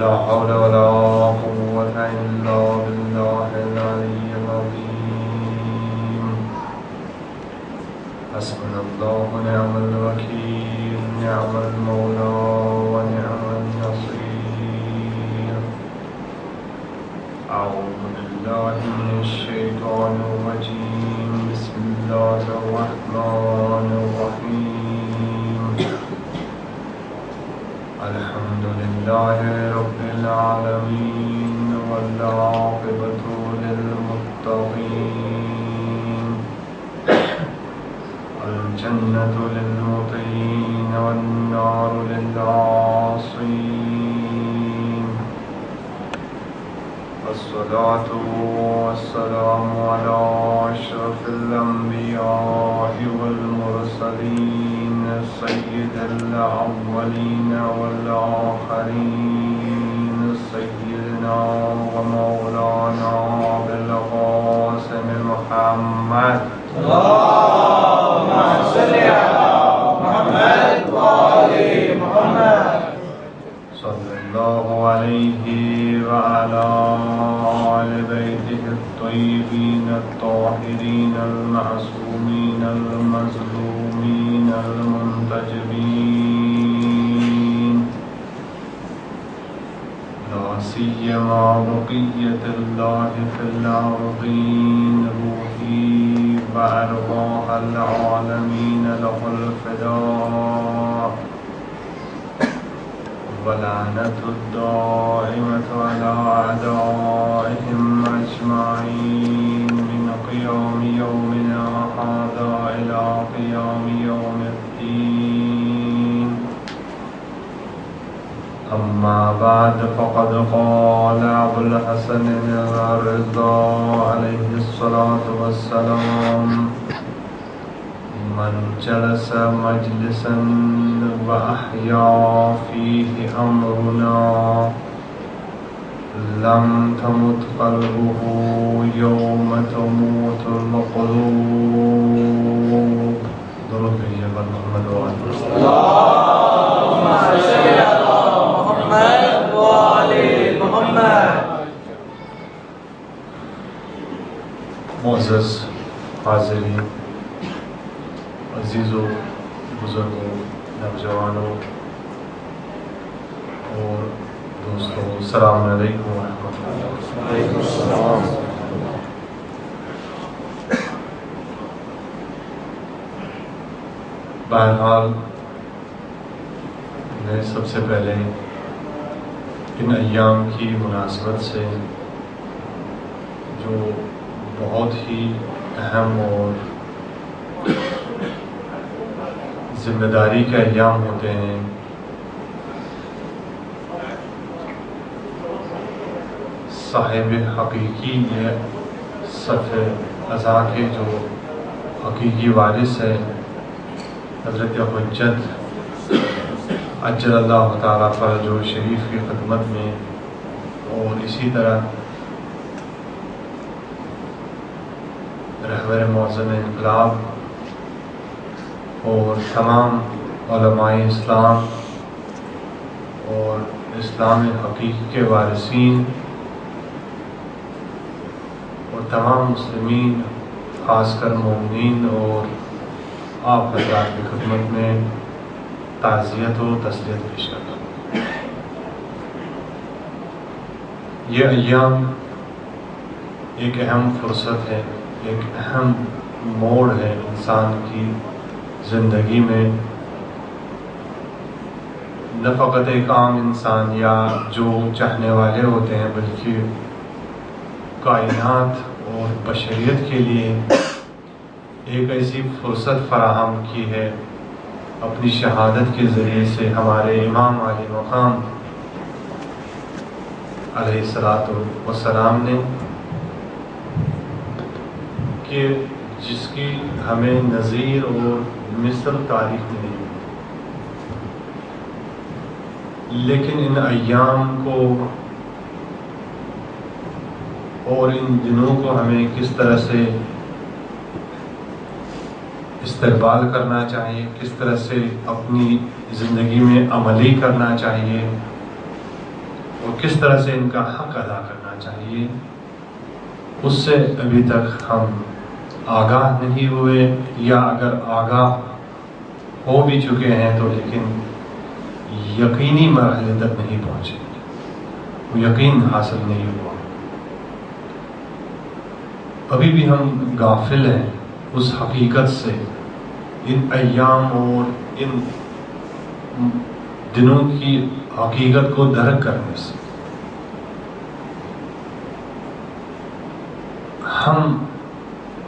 لا حول ولا قوة إلا بالله العلي العظيم. حسبنا الله ونعم الوكيل، نعم المولى ونعم النصير. أعوذ بالله من الشيطان الرجيم. بسم الله الرحمن الرحيم. الحمد لله رب العالمين والعاقبة للمتقين. الجنة للمطيعين والنار للعاصين. الصلاة والسلام على أشرف الأنبياء والمرسلين سيد الأولين والآخرين سيدنا ومولانا أبي القاسم محمد اللهم صل على محمد وآل محمد صلى الله عليه وعلى آل بيته الطيبين الطاهرين المعصومين المظلومين المنتجبين، لا سيما بقية الله في الأرضين. روحي وأرواح العالمين له الفداء، ولعنة الدائمة على أعدائهم أجمعين من قيام يومنا هذا إلى قيام يوم الدين. أما بعد، فقد قال أبو الحسن الرضا عليه الصلاة والسلام: من جلس مجلسا وأحيا فيه أمرنا لم تمت قلبه يوم تموت القلوب. دونوں کہیے محمد وآلہ. اللهم صل على محمد وآل محمد. معزز حاضرین، عزیزوں، بزرگوں، نوجوانوں اور دوستوں، السلام علیکم ورحمۃ اللہ. وعلیکم السلام. بہرحال میں سب سے پہلے ان ایام کی مناسبت سے جو بہت ہی اہم اور ذمہ داری کے ایام ہوتے ہیں، صاحب حقیقی یہ صف ازا کے جو حقیقی وارث ہے حضرت حجت اجل اللہ تعالیٰ فرج و شریف کی خدمت میں، اور اسی طرح رہبر معظم انقلاب اور تمام علماء اسلام اور اسلام حقیقی کے وارثین اور تمام مسلمین، خاص کر مومنین اور آپ حضرات کی خدمت میں تعزیت و تسلیت پیش کرتا ہوں. یہ ایام ایک اہم فرصت ہے، ایک اہم موڑ ہے انسان کی زندگی میں. نہ فقط ایک عام انسان یا جو چاہنے والے ہوتے ہیں، بلکہ کائنات اور بشریت کے لیے ایک ایسی فرصت فراہم کی ہے اپنی شہادت کے ذریعے سے ہمارے امام علی مقام علیہ الصلاۃ والسلام نے، کہ جس کی ہمیں نظیر اور مثل تاریخ میں نہیں. لیکن ان ایام کو اور ان دنوں کو ہمیں کس طرح سے استقبال کرنا چاہیے، کس طرح سے اپنی زندگی میں عملی کرنا چاہیے، اور کس طرح سے ان کا حق ادا کرنا چاہیے، اس سے ابھی تک ہم آگاہ نہیں ہوئے، یا اگر آگاہ ہو بھی چکے ہیں تو لیکن یقینی مرحلے تک نہیں پہنچے، وہ یقین حاصل نہیں ہوا۔ ابھی بھی ہم غافل ہیں اس حقیقت سے، ان ایام اور ان دنوں کی حقیقت کو درک کرنے سے۔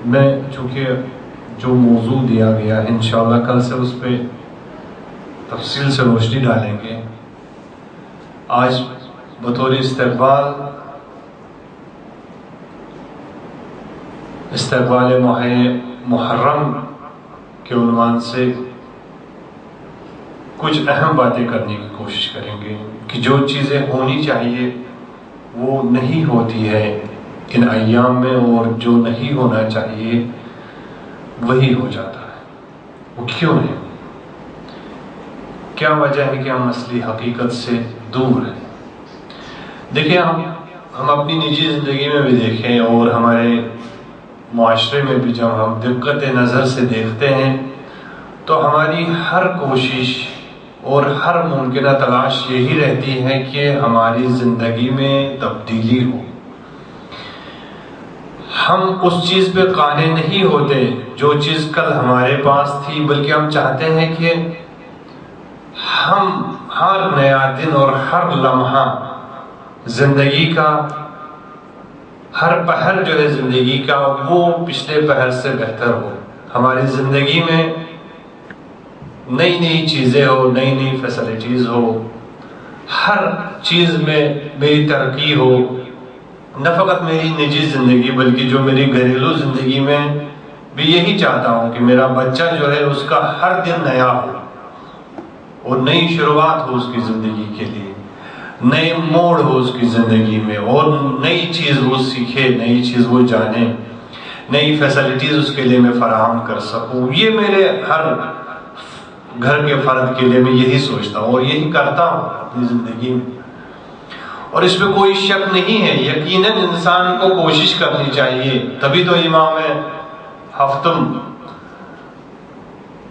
میں چونکہ جو موضوع دیا گیا ہے انشاءاللہ کل سے اس پہ تفصیل سے روشنی ڈالیں گے۔ آج بطور استقبال ماہ محرم کے عنوان سے کچھ اہم باتیں کرنے کی کوشش کریں گے کہ جو چیزیں ہونی چاہیے وہ نہیں ہوتی ہے ان ایام میں، اور جو نہیں ہونا چاہیے وہی ہو جاتا ہے۔ وہ کیوں ہے؟ کیا وجہ ہے کہ ہم اصلی حقیقت سے دور ہیں؟ دیکھیں، ہم اپنی نجی زندگی میں بھی دیکھیں اور ہمارے معاشرے میں بھی جب ہم دقت نظر سے دیکھتے ہیں تو ہماری ہر کوشش اور ہر ممکنہ تلاش یہی رہتی ہے کہ ہماری زندگی میں تبدیلی ہو۔ ہم اس چیز پہ قانع نہیں ہوتے جو چیز کل ہمارے پاس تھی، بلکہ ہم چاہتے ہیں کہ ہم ہر نیا دن اور ہر لمحہ زندگی کا، ہر پہر جو ہے زندگی کا وہ پچھلے پہر سے بہتر ہو۔ ہماری زندگی میں نئی نئی چیزیں ہو، نئی نئی فیسلٹیز ہو، ہر چیز میں میری ترقی ہو، نہ فقط میری نجی زندگی بلکہ جو میری گھریلو زندگی میں بھی یہی چاہتا ہوں کہ میرا بچہ جو ہے اس کا ہر دن نیا ہو اور نئی شروعات ہو اس کی زندگی کے لیے، نئے موڑ ہو اس کی زندگی میں، اور نئی چیز وہ سیکھے، نئی چیز وہ جانے، نئی فیسلٹیز اس کے لیے میں فراہم کر سکوں۔ یہ میرے ہر گھر کے فرد کے لیے میں یہی سوچتا ہوں اور یہی کرتا ہوں اپنی زندگی میں، اور اس پہ کوئی شک نہیں ہے۔ یقیناً انسان کو کوشش کرنی چاہیے، تبھی تو امام ہفتم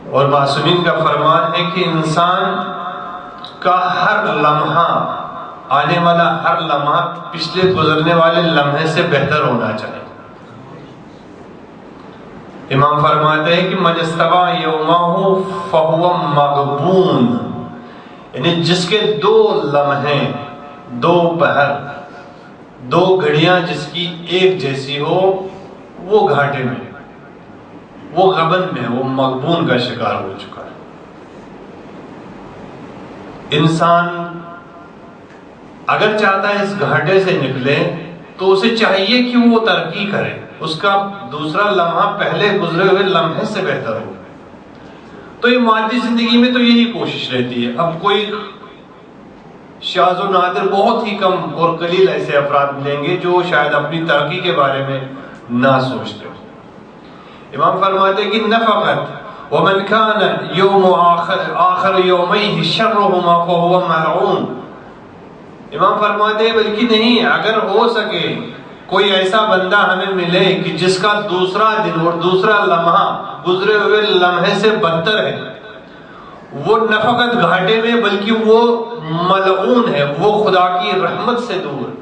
اور معصومین کا فرمان ہے کہ انسان کا ہر لمحہ، آنے والا ہر لمحہ پچھلے گزرنے والے لمحے سے بہتر ہونا چاہیے۔ امام فرماتے ہیں کہ من استبع یومہ فہو مغبون، یعنی جس کے دو لمحے، دو پہر، دو گھڑیاں جس کی ایک جیسی ہو، وہ گھاٹے میں، وہ غبن میں، وہ مغبون کا شکار ہو چکا ہے۔ انسان اگر چاہتا ہے اس گھاٹے سے نکلے تو اسے چاہیے کہ وہ ترقی کرے، اس کا دوسرا لمحہ پہلے گزرے ہوئے لمحے سے بہتر ہو۔ تو یہ مادی زندگی میں تو یہی کوشش رہتی ہے۔ اب کوئی شاذ و نادر بہت ہی کم اور قلیل ایسے افراد ملیں گے جو شاید اپنی ترقی کے بارے میں نہ سوچتے ہو۔ امام فرماتے ہیں کہ نہ فقط ومن کان یوم آخر یومہ شرہما فہو ملعون، امام فرماتے ہیں بلکہ نہیں، اگر ہو سکے کوئی ایسا بندہ ہمیں ملے کہ جس کا دوسرا دن اور دوسرا لمحہ گزرے ہوئے لمحے سے بدتر ہے، وہ نہ فقط گھاٹے میں بلکہ وہ ملعون ہے، وہ خدا کی رحمت سے دور ہے۔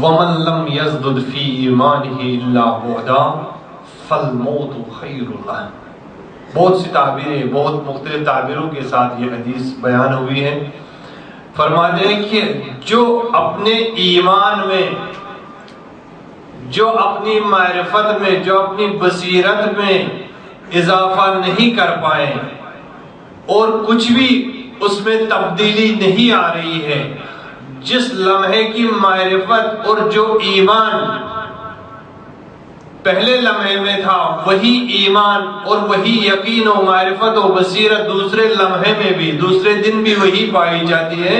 وَمَن لَّمْ يَزْدُدْ فِي إِيمَانِهِ إِلَّا بُعْدًا فَالْمَوْتُ خَيْرٌ لَهُ۔ بہت سی تعبیریں، بہت مختلف تعبیروں کے ساتھ یہ حدیث بیان ہوئی ہے۔ فرماتے ہیں کہ جو اپنے ایمان میں، جو اپنی معرفت میں، جو اپنی بصیرت میں اضافہ نہیں کر پائے اور کچھ بھی اس میں تبدیلی نہیں آ رہی ہے، جس لمحے کی معرفت اور جو ایمان پہلے لمحے میں تھا وہی ایمان اور وہی یقین و معرفت و بصیرت دوسرے لمحے میں بھی، دوسرے دن بھی وہی پائی جاتی ہے،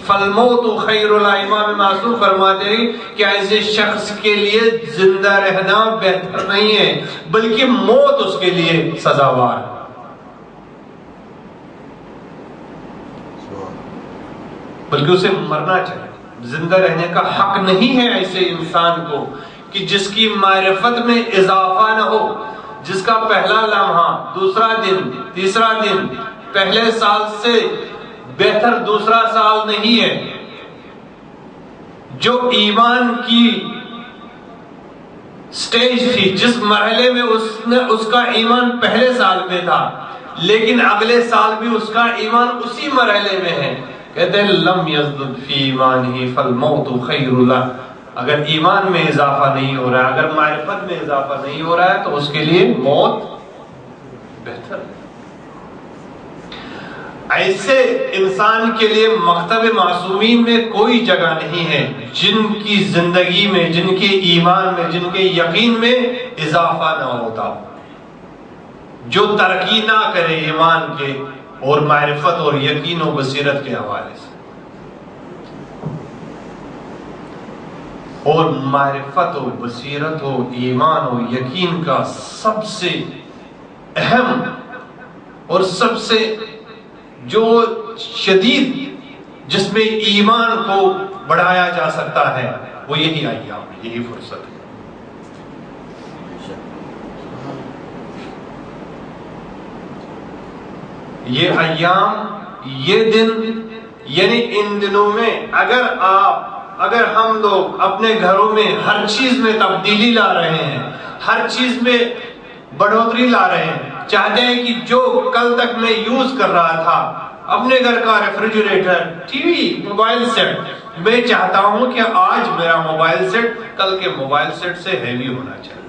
فالموت خیر لہ۔ امام معصوم فرماتے ہیں کہ ایسے شخص کے لیے زندہ رہنا بہتر نہیں ہے، بلکہ موت اس کے لیے سزاوار ہے۔ بلکہ اسے مرنا چاہیے. زندہ رہنے کا حق نہیں ہے ایسے انسان کو کہ جس کی معرفت میں اضافہ نہ ہو، جس کا پہلا لمحہ، دوسرا دن، تیسرا دن پہلے سال سے بہتر دوسرا سال نہیں ہے. جو ایمان کی سٹیج تھی، جس مرحلے میں اس کا ایمان پہلے سال میں تھا، لیکن اگلے سال بھی اس کا ایمان اسی مرحلے میں ہے. کہتے ہیں لم یزدد فی ایمانہ فالموت خیر لہ. اگر ایمان میں اضافہ نہیں ہو رہا ہے، اگر معرفت میں اضافہ نہیں ہو رہا ہے تو اس کے لیے موت بہتر ہے. ایسے انسان کے لیے مکتب معصومین میں کوئی جگہ نہیں ہے جن کی زندگی میں، جن کے ایمان میں، جن کے یقین میں اضافہ نہ ہوتا، جو ترقی نہ کرے ایمان کے اور معرفت اور یقین و بصیرت کے حوالے سے. اور معرفت و بصیرت و ایمان و یقین کا سب سے اہم اور سب سے جو شدید، جس میں ایمان کو بڑھایا جا سکتا ہے، وہ یہی ایام، یہی فرصت ہے. یہ ایام، یہ دن، یعنی ان دنوں میں اگر ہم لوگ اپنے گھروں میں ہر چیز میں تبدیلی لا رہے ہیں، ہر چیز میں بڑھوتری لا رہے ہیں، چاہتے ہیں کہ جو کل تک میں یوز کر رہا تھا، اپنے گھر کا refrigerator, TV, mobile set, میں چاہتا ہوں کہ آج میرا موبائل سیٹ کل کے موبائل سیٹ سے ہیوی ہونا چاہیے.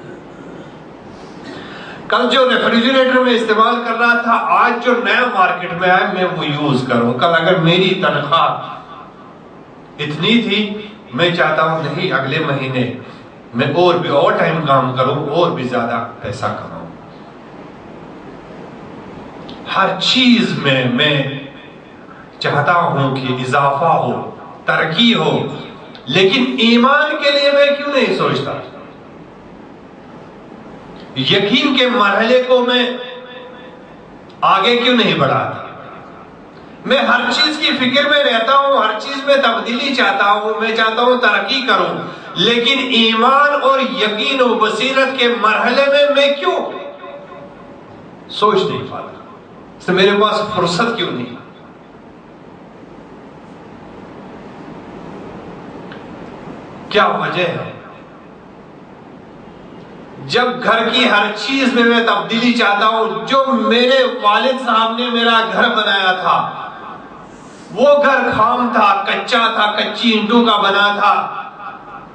کل جو ریفریجریٹر میں استعمال کر رہا تھا، آج جو نیا مارکیٹ میں آیا میں وہ یوز کروں. کل اگر میری تنخواہ اتنی تھی، میں چاہتا ہوں نہیں، اگلے مہینے میں اور ٹائم کام کروں، اور بھی زیادہ پیسہ کماؤں. ہر چیز میں چاہتا ہوں کہ اضافہ ہو، ترقی ہو، لیکن ایمان کے لیے میں کیوں نہیں سوچتا؟ یقین کے مرحلے کو میں آگے کیوں نہیں بڑھاتا؟ میں ہر چیز کی فکر میں رہتا ہوں، ہر چیز میں تبدیلی چاہتا ہوں، میں چاہتا ہوں ترقی کروں، لیکن ایمان اور یقین و بصیرت کے مرحلے میں کیوں سوچ نہیں پاتا؟ اس میرے پاس فرصت کیوں نہیں؟ کیا وجہ ہے؟ جب گھر کی ہر چیز میں تبدیلی چاہتا ہوں، جو میرے والد صاحب نے میرا گھر بنایا تھا، وہ گھر خام تھا، کچا تھا، کچی اینٹوں کا بنا تھا،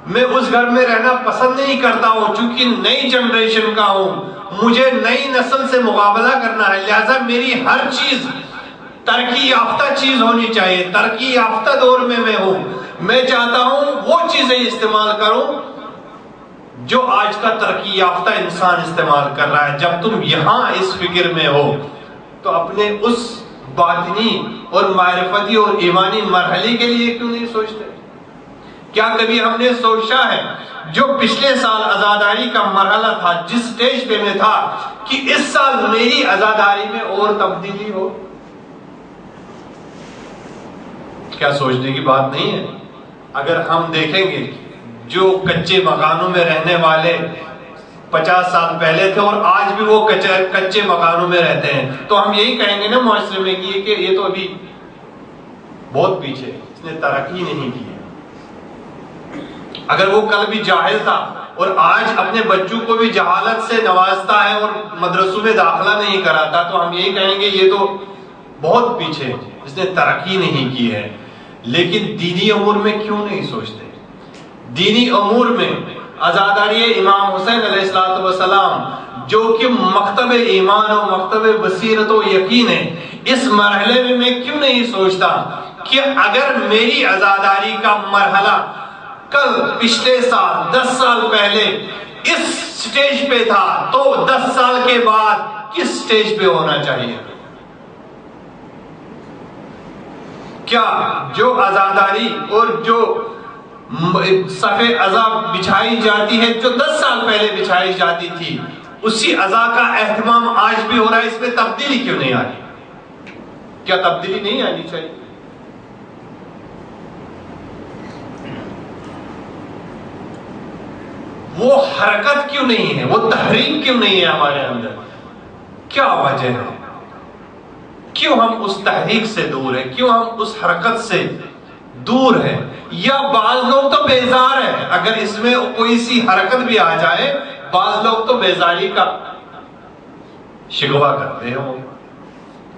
میں اس گھر میں رہنا پسند نہیں کرتا ہوں، چونکہ نئی جنریشن کا ہوں، مجھے نئی نسل سے مقابلہ کرنا ہے، لہذا میری ہر چیز ترقی یافتہ چیز ہونی چاہیے، ترقی یافتہ دور میں ہوں. میں چاہتا ہوں وہ چیزیں استعمال کروں جو آج کا ترقی یافتہ انسان استعمال کر رہا ہے. جب تم یہاں اس فکر میں ہو تو اپنے اس باطنی اور معرفتی اور ایمانی مرحلے کے لیے کیوں نہیں سوچتے؟ کیا کبھی ہم نے سوچا ہے جو پچھلے سال عزاداری کا مرحلہ تھا، جس سٹیج پہ میں تھا، کہ اس سال میری عزاداری میں اور تبدیلی ہو؟ کیا سوچنے کی بات نہیں ہے؟ اگر ہم دیکھیں گے جو کچے مکانوں میں رہنے والے 50 سال پہلے تھے اور آج بھی وہ کچے مکانوں میں رہتے ہیں، تو ہم یہی کہیں گے نا معاشرے میں کہ یہ تو ابھی بہت پیچھے، اس نے ترقی نہیں کی ہے. اگر وہ کل بھی جاہل تھا اور آج اپنے بچوں کو بھی جہالت سے نوازتا ہے اور مدرسوں میں داخلہ نہیں کراتا، تو ہم یہی کہیں گے یہ تو بہت پیچھے، اس نے ترقی نہیں کی ہے. لیکن دینی امور میں کیوں نہیں سوچتے؟ دینی امور میں عزاداری امام حسین علیہ السلام جو کہ مکتب ایمان و مکتب بصیرت و یقین ہے، اس مرحلے میں کیوں نہیں سوچتا کہ اگر میری عزاداری کا مرحلہ کل پچھلے سال 10 سال پہلے اس سٹیج پہ تھا تو 10 سال کے بعد کس سٹیج پہ ہونا چاہیے؟ کیا جو عزاداری اور جو صفِ عزا بچھائی جاتی ہے جو 10 سال پہلے بچھائی جاتی تھی، اسی عزا کا اہتمام آج بھی ہو رہا ہے؟ اس میں تبدیلی کیوں نہیں آ رہی؟ کیا تبدیلی نہیں آنی چاہیے؟ وہ حرکت کیوں نہیں ہے، وہ تحریک کیوں نہیں ہے ہمارے اندر؟ کیا وجہ ہے؟ کیوں ہم اس تحریک سے دور ہیں؟ کیوں ہم اس حرکت سے دور ہیں؟ یا بعض لوگ تو بیزار ہیں، اگر اس میں کوئی سی حرکت بھی آ جائے بعض لوگ تو بیزاری کا شکوہ کرتے ہوں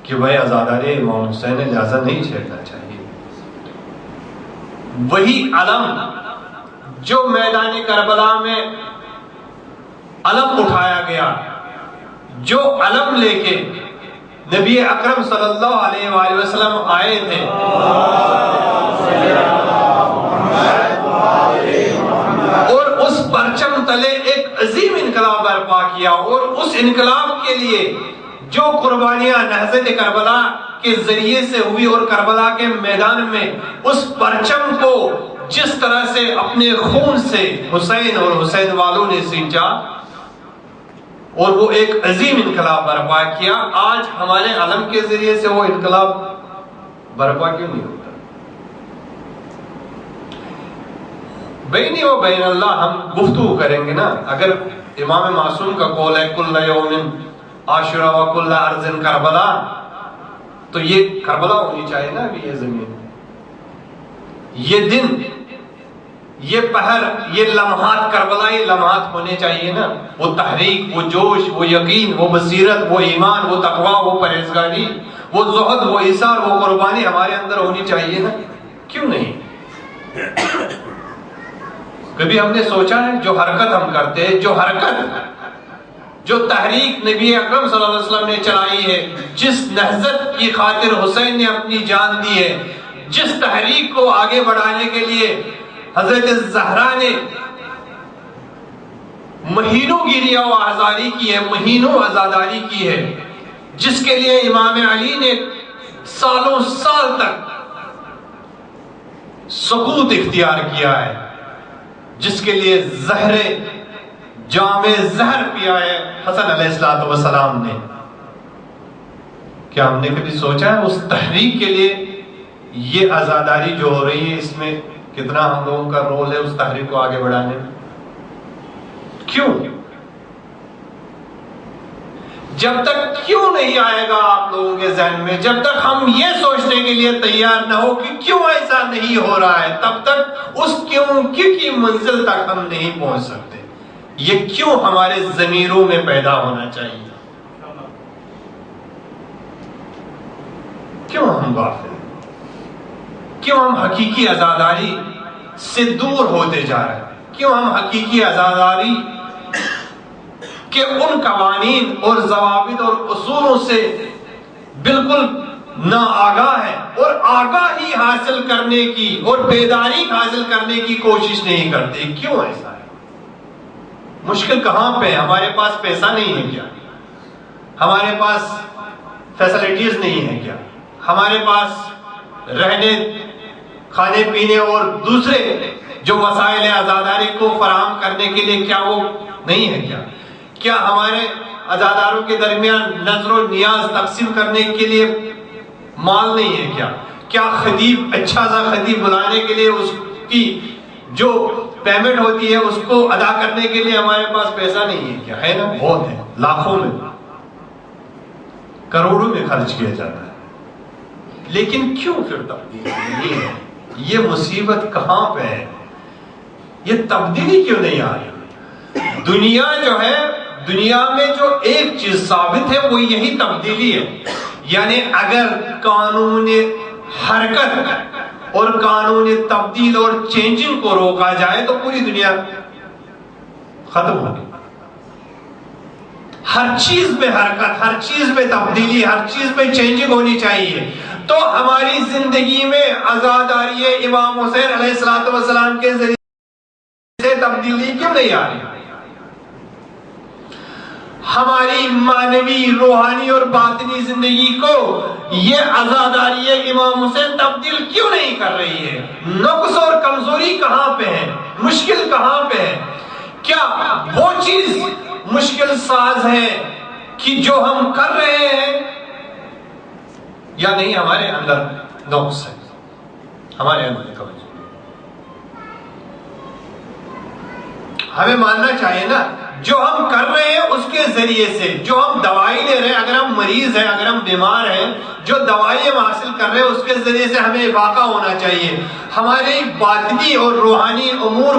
کہ بھائی عزاداری امام حسین نے لہذا نہیں چھیڑنا چاہیے۔ وہی علم جو میدان کربلا میں علم اٹھایا گیا، جو علم لے کے نبی اکرم صلی اللہ علیہ وآلہ وسلم آئے تھے، اور اس پرچم تلے ایک عظیم انقلاب برپا کیا، اور اس انقلاب کے لیے جو قربانیاں نہضت کربلا کے ذریعے سے ہوئی اور کربلا کے میدان میں اس پرچم کو جس طرح سے اپنے خون سے حسین اور حسین والوں نے سینچا اور وہ ایک عظیم انقلاب برپا کیا، آج ہمارے علم کے ذریعے سے وہ انقلاب برپا کیوں نہیں ہوتا؟ بینی و بین اللہ ہم گفتگو کریں گے نا۔ اگر امام معصوم کا قول ہے کل یوم عاشورا و کل ارض کربلا، تو یہ کربلا ہونی چاہیے نا ابھی یہ زمین، یہ دن، یہ پہر، یہ لمحات کربلائی لمحات ہونے چاہیے نا۔ وہ تحریک، وہ جوش، وہ یقین، وہ بصیرت، وہ ایمان، وہ تقوی، وہ پرہیزگاری، وہ زہد، وہ ایثار، وہ قربانی ہمارے اندر ہونی چاہیے نا۔ کیوں نہیں؟ کبھی ہم نے سوچا ہے جو حرکت ہم کرتے ہیں، جو حرکت، جو تحریک نبی اکرم صلی اللہ علیہ وسلم نے چلائی ہے، جس نہضت کی خاطر حسین نے اپنی جان دی ہے، جس تحریک کو آگے بڑھانے کے لیے حضرت زہرا نے مہینوں گریہ و آزاری کی ہے، مہینوں عزاداری کی ہے، جس کے لیے امام علی نے سالوں سال تک سکوت اختیار کیا ہے، جس کے لیے زہر جام زہر پیا ہے حسن علیہ السلام نے۔ کیا ہم نے کبھی سوچا ہے اس تحریک کے لیے یہ عزاداری جو ہو رہی ہے اس میں کتنا ہم لوگوں کا رول ہے اس تحریک کو آگے بڑھانے میں؟ کیوں؟ جب تک کیوں نہیں آئے گا آپ لوگوں کے ذہن میں، جب تک ہم یہ سوچنے کے لیے تیار نہ ہو کہ کیوں ایسا نہیں ہو رہا ہے، تب تک اس کیوں کی منزل تک ہم نہیں پہنچ سکتے۔ یہ کیوں ہمارے ضمیروں میں پیدا ہونا چاہیے۔ کیوں ہم غافل ہیں؟ کیوں ہم حقیقی عزاداری سے دور ہوتے جا رہے ہیں؟ کیوں ہم حقیقی عزاداری کہ ان قوانین اور ضوابط اور اصولوں سے بالکل ناآگاہ ہے، اور آگاہی حاصل کرنے کی اور بیداری حاصل کرنے کی کوشش نہیں کرتے؟ کیوں ایسا ہے؟ مشکل کہاں پہ ہے؟ ہمارے پاس پیسہ نہیں ہے کیا؟ ہمارے پاس فیسلٹیز نہیں ہے کیا؟ ہمارے پاس رہنے، کھانے پینے اور دوسرے جو وسائل عزاداری کو فراہم کرنے کے لیے کیا وہ نہیں ہے کیا؟ کیا ہمارے عزاداروں کے درمیان نظر و نیاز تقسیم کرنے کے لیے مال نہیں ہے کیا؟ کیا خطیب، اچھا سا خطیب بلانے کے لیے اس کی جو پیمنٹ ہوتی ہے اس کو ادا کرنے کے لیے ہمارے پاس پیسہ نہیں ہے کیا؟ ہے نا، بہت ہے، لاکھوں میں، کروڑوں میں خرچ کیا جاتا ہے۔ لیکن کیوں پھر تبدیلی ہے؟ یہ مصیبت کہاں پہ ہے؟ یہ تبدیلی کیوں نہیں آ رہی؟ دنیا جو ہے، دنیا میں جو ایک چیز ثابت ہے وہ یہی تبدیلی ہے۔ یعنی اگر قانون حرکت اور قانون تبدیل اور چینجنگ کو روکا جائے تو پوری دنیا ختم ہوگی۔ ہر چیز میں حرکت، ہر چیز میں تبدیلی، ہر چیز میں چینجنگ ہونی چاہیے۔ تو ہماری زندگی میں عزاداری امام حسین علیہ السلام کے ذریعے سے تبدیلی کیوں نہیں آ رہی؟ ہماری معنوی، روحانی اور باطنی زندگی کو یہ عزاداری امام حسین تبدیل کیوں نہیں کر رہی ہے؟ نقص اور کمزوری کہاں پہ ہے؟ مشکل کہاں پہ ہے؟ کیا وہ چیز مشکل ساز ہے کہ جو ہم کر رہے ہیں، یا نہیں ہمارے اندر نقص ہے، ہمارے اندر کمزوری؟ ہمیں ماننا چاہیے نا جو ہم کر رہے ہیں اس کے ذریعے سے، جو ہم دوائی لے رہے ہیں، اگر ہم مریض ہیں، اگر ہم بیمار ہیں، جو دوائی ہم حاصل کر رہے ہیں اس کے ذریعے سے ہمیں افاقہ ہونا چاہیے. ہماری باطنی اور روحانی امور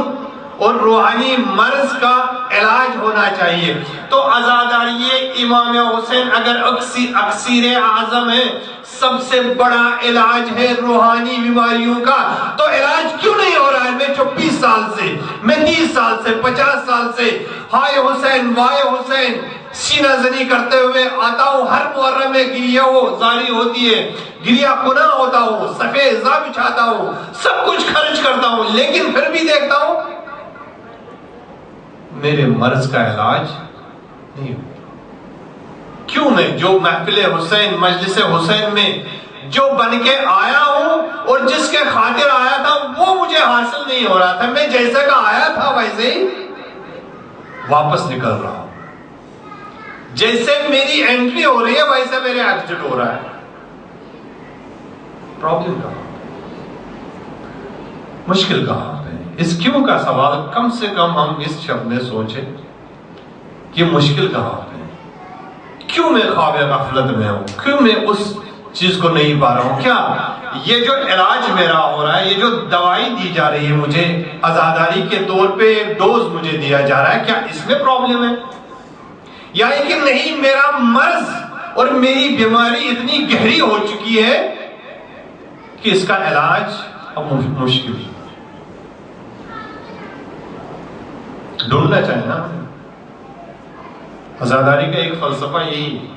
اور روحانی مرض کا علاج ہونا چاہیے. تو عزاداری امام حسین اگر اکسیر اعظم ہے، سب سے بڑا علاج ہے روحانی بیماریوں کا، تو علاج کیوں نہیں ہو رہا ہے؟ میں 24 سال سے، میں 30 سال سے، 50 سال سے ہائے حسین وائے حسین سینہ زنی کرتے ہوئے آتا ہوں. ہر محرم میں گریہ زاری ہوتی ہے، گریہ گناہ ہوتا ہوں، صفحے ازا بچھاتا ہوں، سب کچھ خرچ کرتا ہوں، لیکن پھر بھی دیکھتا ہوں میرے مرض کا علاج نہیں ہو. کیوں؟ میں جو محفل حسین، مجلس حسین میں جو بن کے آیا ہوں اور جس کے خاطر آیا تھا وہ مجھے حاصل نہیں ہو رہا تھا. میں جیسے کا آیا تھا ویسے ہی واپس نکل رہا ہوں. جیسے میری انٹری ہو رہی ہے ویسے میرے ایگزٹ ہو رہا ہے. پرابلم کہاں؟ مشکل کہاں ہے؟ اس کیوں کا سوال کم سے کم ہم اس شب میں سوچیں کہ مشکل کہاں ہے. کیوں میں خواب غفلت میں ہوں؟ کیوں میں اس چیز کو نہیں پا رہا ہوں؟ کیا یہ جو علاج میرا ہو رہا ہے، یہ جو دوائی دی جا رہی ہے مجھے عزاداری کے طور پہ ایک ڈوز مجھے دیا جا رہا ہے، کیا اس میں پرابلم ہے؟ یا کہ نہیں میرا مرض اور میری بیماری اتنی گہری ہو چکی ہے کہ اس کا علاج اب مشکل ہے. ڈھونڈنا چاہیے نا. عزاداری کا ایک فلسفہ یہی ہے،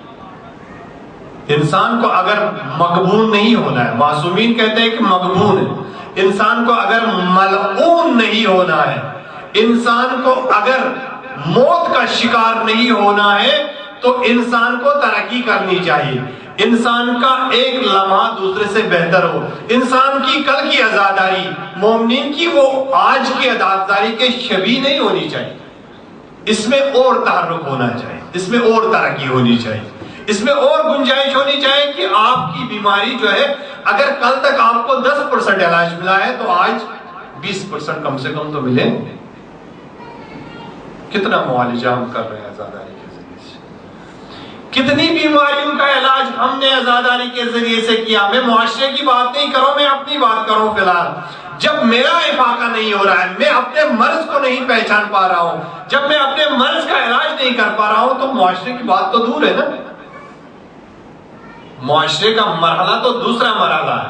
انسان کو اگر مغبون نہیں ہونا ہے، معصومین کہتے ہیں کہ مغبون ہے، انسان کو اگر ملعون نہیں ہونا ہے، انسان کو اگر موت کا شکار نہیں ہونا ہے تو انسان کو ترقی کرنی چاہیے. انسان کا ایک لمحہ دوسرے سے بہتر ہو. انسان کی کل کی عزاداری مومنین کی وہ آج کی عزاداری کے شبیہ نہیں ہونی چاہیے. اس میں اور تحرک ہونا چاہیے، اس میں اور ترقی ہونی چاہیے، اس میں اور گنجائش ہونی چاہیے کہ آپ کی بیماری جو ہے اگر کل تک آپ کو 10% علاج ملا ہے تو آج 20% کم سے کم تو ملے. کتنا معالجہ ہم کر رہے ہیں عزاداری کے ذریعے سے، کتنی بیماریوں کا علاج ہم نے عزاداری کے ذریعے سے کیا. میں معاشرے کی بات نہیں کروں، میں اپنی بات کروں. فی الحال جب میرا افاقہ نہیں ہو رہا ہے، میں اپنے مرض کو نہیں پہچان پا رہا ہوں، جب میں اپنے مرض کا علاج نہیں کر پا رہا ہوں تو معاشرے کی بات تو دور ہے نا. معاشرے کا مرحلہ تو دوسرا مرحلہ ہے.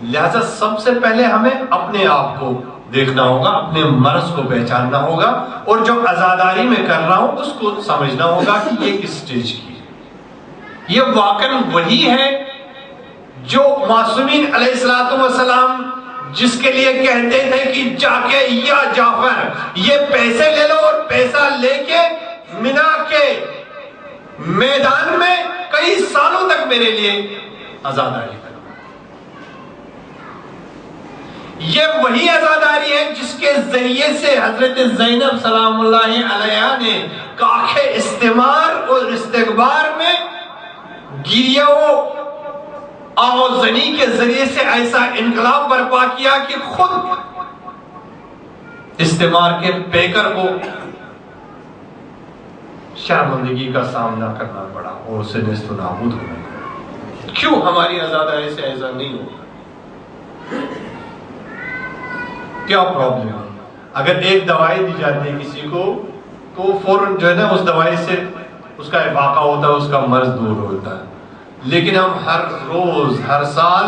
لہذا سب سے پہلے ہمیں اپنے آپ کو دیکھنا ہوگا، اپنے مرض کو پہچاننا ہوگا، اور جو عزاداری میں کر رہا ہوں اس کو سمجھنا ہوگا کہ یہ کس سٹیج کی ہے. یہ واقعاً وہی ہے جو معصومین علیہ السلام جس کے لیے کہتے تھے کہ جا کے یا جعفر یہ پیسے لے لو، اور پیسہ لے کے منا کے میدان میں کئی سالوں تک میرے لیے عزاداری کرو. یہ وہی عزاداری ہے جس کے ذریعے سے حضرت زینب سلام اللہ علیہا نے کاخ استمار اور استغبار میں گریہ و آوازنی کے ذریعے سے ایسا انقلاب برپا کیا کہ خود استعمار کے پیکر کو شرمندگی کا سامنا کرنا پڑا اور اسے نیست و نابود ہونا پڑا. کیوں ہماری عزاداری سے ایسا نہیں ہوگا؟ کیا پرابلم ہے؟ اگر ایک دوائی دی جاتی ہے کسی کو تو فوراً جو ہے نا اس دوائی سے اس کا افاقہ ہوتا ہے، اس کا مرض دور ہوتا ہے. لیکن ہم ہر روز ہر سال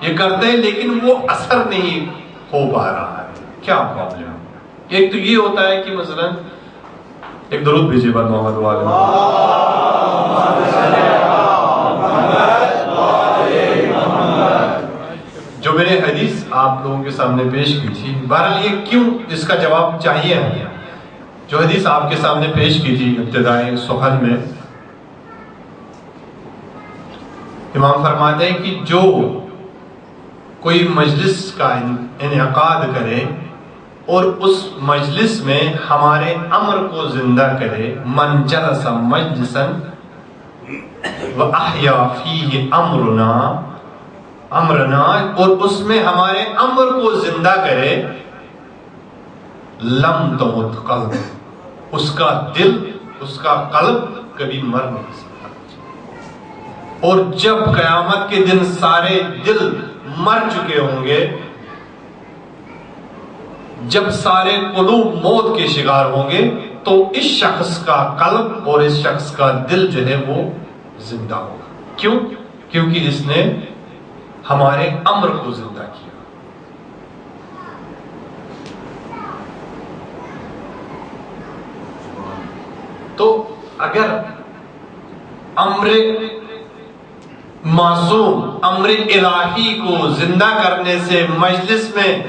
یہ کرتے ہیں لیکن وہ اثر نہیں ہو پا رہا ہے. کیا پرابلم ہے؟ ایک تو یہ ہوتا ہے کہ مثلا ایک درود بھیجیے بر محمد والے جو میں نے حدیث آپ لوگوں کے سامنے پیش کی تھی. بہرحال یہ کیوں اس کا جواب چاہیے ہمیں. جو حدیث آپ کے سامنے پیش کی تھی ابتدائی سخن میں، امام فرماتے ہیں کہ جو کوئی مجلس کا انعقاد کرے اور اس مجلس میں ہمارے امر کو زندہ کرے، من جلس مجلسا واحیا فیہ امرنا، اور اس میں ہمارے امر کو زندہ کرے، لم تمت قلب، اس کا دل، اس کا قلب کبھی مر نہیں سکتا۔ اور جب قیامت کے دن سارے دل مر چکے ہوں گے، جب سارے قلوب موت کے شکار ہوں گے، تو اس شخص کا قلب اور اس شخص کا دل جو ہے وہ زندہ ہوگا۔ کیوں؟ کیونکہ اس نے ہمارے امر کو زندہ کیا۔ تو اگر امر معصوم، امر الہی کو زندہ کرنے سے مجلس میں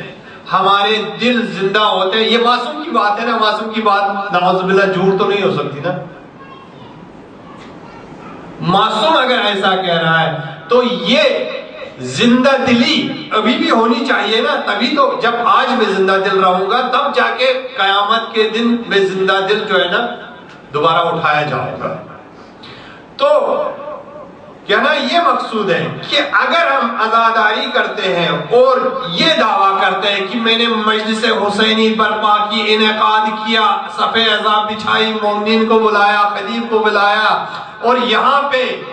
ہمارے دل زندہ ہوتے ہیں، یہ معصوم کی بات ہے نا، معصوم کی بات نعوذ باللہ جھوٹ تو نہیں ہو سکتی نا۔ معصوم اگر ایسا کہہ رہا ہے تو یہ زندہ دلی ابھی بھی ہونی چاہیے نا، تبھی تو جب آج میں زندہ دل رہوں گا تب جا کے قیامت کے دن میں زندہ دل جو ہے نا دوبارہ اٹھایا جائے گا۔ تو کہنا یہ مقصود ہے کہ اگر ہم عزاداری کرتے ہیں اور یہ دعویٰ کرتے ہیں کہ میں نے مجلس حسینی برپا کی، انعقاد کیا، صفِ عذاب بچھائی، مومنین کو بلایا، خطیب کو بلایا، اور یہاں پہ